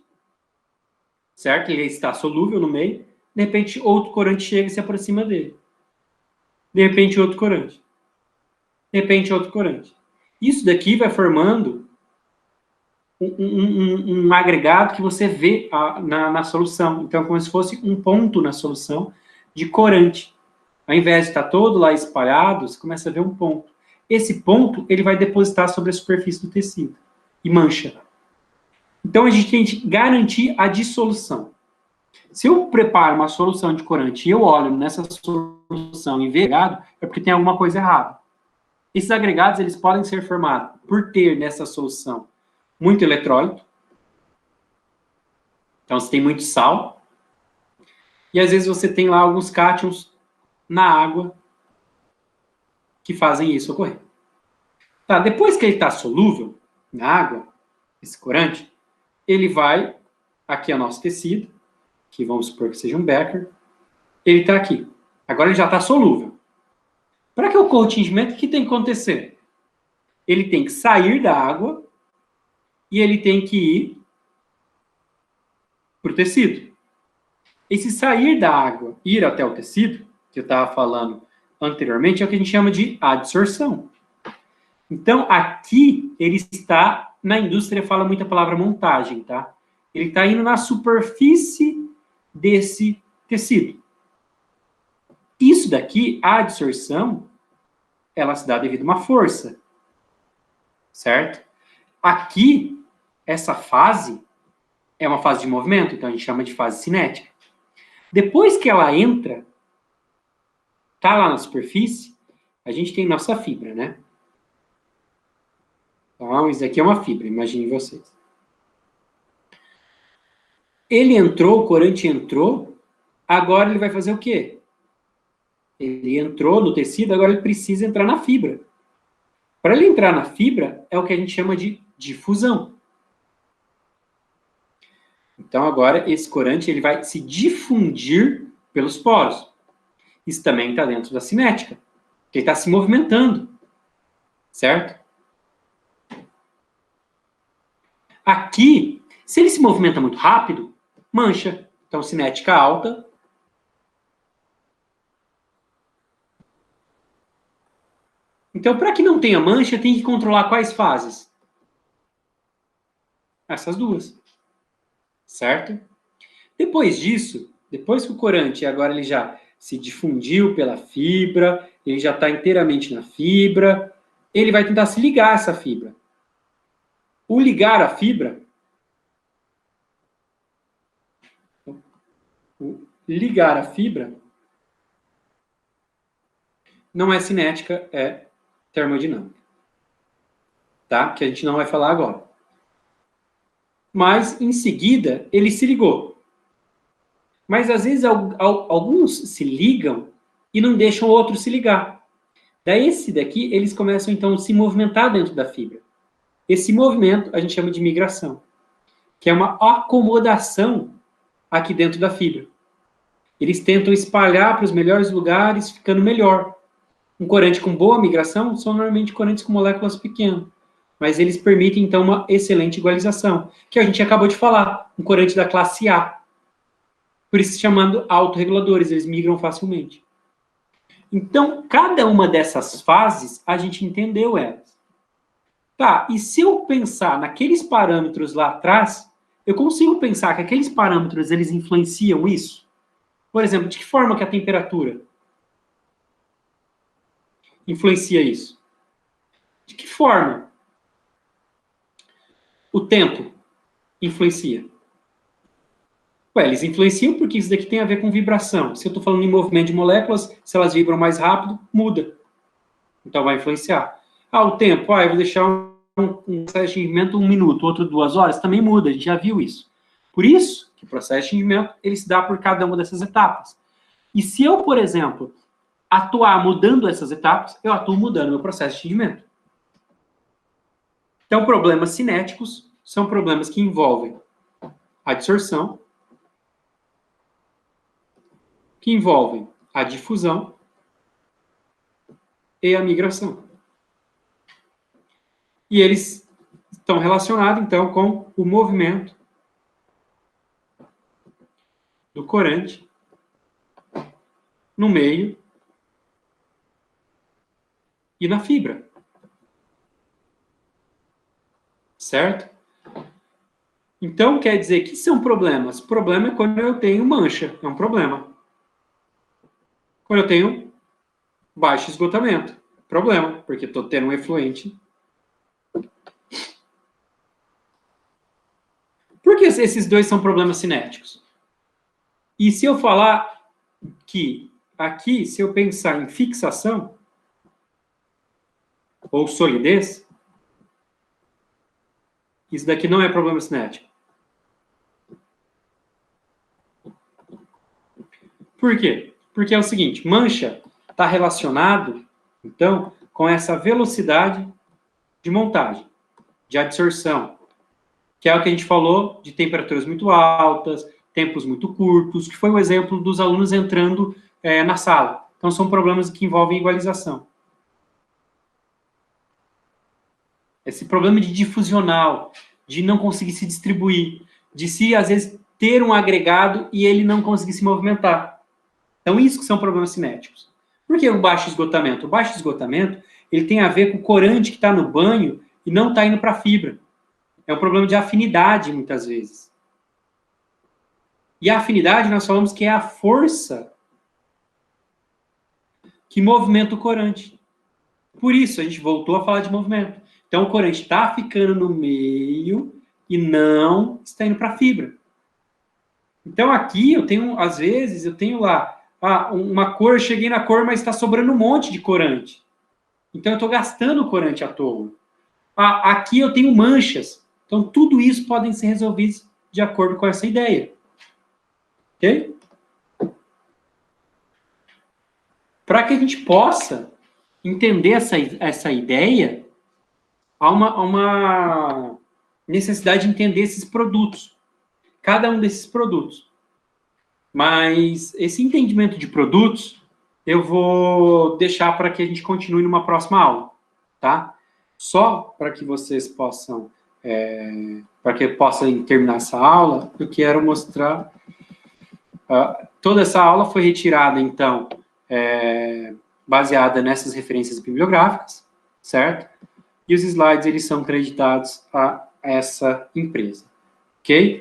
certo? Ele está solúvel no meio. De repente, outro corante chega e se aproxima dele. De repente, outro corante. De repente, outro corante. Isso daqui vai formando um agregado que você vê na solução. Então, é como se fosse um ponto na solução de corante. Ao invés de estar todo lá espalhado, você começa a ver um ponto. Esse ponto, ele vai depositar sobre a superfície do tecido e mancha. Então, a gente tem que garantir a dissolução. Se eu preparo uma solução de corante e eu olho nessa solução e vejo agregado, é porque tem alguma coisa errada. Esses agregados, eles podem ser formados por ter nessa solução muito eletrólito. Então, você tem muito sal. E, às vezes, você tem lá alguns cátions na água que fazem isso ocorrer. Tá, depois que ele está solúvel na água, esse corante, ele vai, aqui é o nosso tecido, que vamos supor que seja um Becker, ele está aqui. Agora ele já está solúvel. Para que ocorra o tingimento, o que tem que acontecer? Ele tem que sair da água e ele tem que ir para o tecido. Esse sair da água e ir até o tecido, que eu estava falando anteriormente, é o que a gente chama de adsorção. Então, aqui, ele está, na indústria fala muito a palavra montagem, tá? Ele está indo na superfície desse tecido. Isso daqui, a adsorção, ela se dá devido a uma força, certo? Aqui, essa fase é uma fase de movimento, então a gente chama de fase cinética. Depois que ela entra, tá lá na superfície, a gente tem nossa fibra, né? Então, isso aqui é uma fibra, imaginem vocês. Ele entrou, o corante entrou, agora ele vai fazer o quê? Ele entrou no tecido, agora ele precisa entrar na fibra. Para ele entrar na fibra, é o que a gente chama de difusão. Então, agora, esse corante ele vai se difundir pelos poros. Isso também está dentro da cinética, porque ele está se movimentando, certo? Aqui, se ele se movimenta muito rápido, mancha. Então, cinética alta. Então, para que não tenha mancha, tem que controlar quais fases? Essas duas. Certo? Depois disso, depois que o corante agora ele já se difundiu pela fibra, ele já está inteiramente na fibra, ele vai tentar se ligar a essa fibra. O ligar a fibra, não é cinética, é termodinâmica. Tá? Que a gente não vai falar agora. Mas, em seguida, ele se ligou. Mas, às vezes, alguns se ligam e não deixam o outro se ligar. Daí, esse daqui, eles começam, então, a se movimentar dentro da fibra. Esse movimento a gente chama de migração, que é uma acomodação aqui dentro da fibra. Eles tentam espalhar para os melhores lugares, ficando melhor. Um corante com boa migração são normalmente corantes com moléculas pequenas, mas eles permitem, então, uma excelente igualização, que a gente acabou de falar, um corante da classe A. Por isso, chamando autorreguladores, eles migram facilmente. Então, cada uma dessas fases, a gente entendeu elas. Tá, e se eu pensar naqueles parâmetros lá atrás, eu consigo pensar que aqueles parâmetros, eles influenciam isso? Por exemplo, de que forma que a temperatura influencia isso? De que forma o tempo influencia? Ué, eles influenciam porque isso daqui tem a ver com vibração. Se eu estou falando em movimento de moléculas, se elas vibram mais rápido, muda. Então vai influenciar. O tempo, eu vou deixar um processo de extingimento 1 minuto, outro 2 horas, também muda, a gente já viu isso. Por isso que o processo de extingimento, ele se dá por cada uma dessas etapas. E se eu, por exemplo, atuar mudando essas etapas, eu atuo mudando meu processo de extingimento. Então, problemas cinéticos são problemas que envolvem a adsorção, que envolvem a difusão e a migração. E eles estão relacionados, então, com o movimento do corante no meio e na fibra. Certo? Então, quer dizer que são problemas. Problema é quando eu tenho mancha, é um problema. Quando eu tenho baixo esgotamento, problema, porque estou tendo um efluente. Por que esses dois são problemas cinéticos? E se eu falar que aqui, se eu pensar em fixação ou solidez, isso daqui não é problema cinético. Por quê? Porque é o seguinte, mancha está relacionado, então, com essa velocidade de montagem, de adsorção, que é o que a gente falou de temperaturas muito altas, tempos muito curtos, que foi o exemplo dos alunos entrando na sala. Então, são problemas que envolvem igualização. Esse problema de difusional, de não conseguir se distribuir, de se, às vezes, ter um agregado e ele não conseguir se movimentar. Então, isso que são problemas cinéticos. Por que o baixo esgotamento? O baixo esgotamento, ele tem a ver com o corante que está no banho e não está indo para a fibra. É um problema de afinidade, muitas vezes. E a afinidade, nós falamos que é a força que movimenta o corante. Por isso, a gente voltou a falar de movimento. Então, o corante está ficando no meio e não está indo para a fibra. Então, aqui, eu tenho, às vezes, eu tenho lá uma cor, eu cheguei na cor, mas está sobrando um monte de corante. Então, eu estou gastando corante à toa. Aqui eu tenho manchas. Então, tudo isso podem ser resolvidos de acordo com essa ideia. Ok? Para que a gente possa entender essa ideia, há uma necessidade de entender esses produtos. Cada um desses produtos. Mas esse entendimento de produtos, eu vou deixar para que a gente continue numa próxima aula, tá? Só para que vocês possam, para que possam terminar essa aula, eu quero mostrar... toda essa aula foi retirada, então, baseada nessas referências bibliográficas, certo? E os slides, eles são creditados a essa empresa, ok?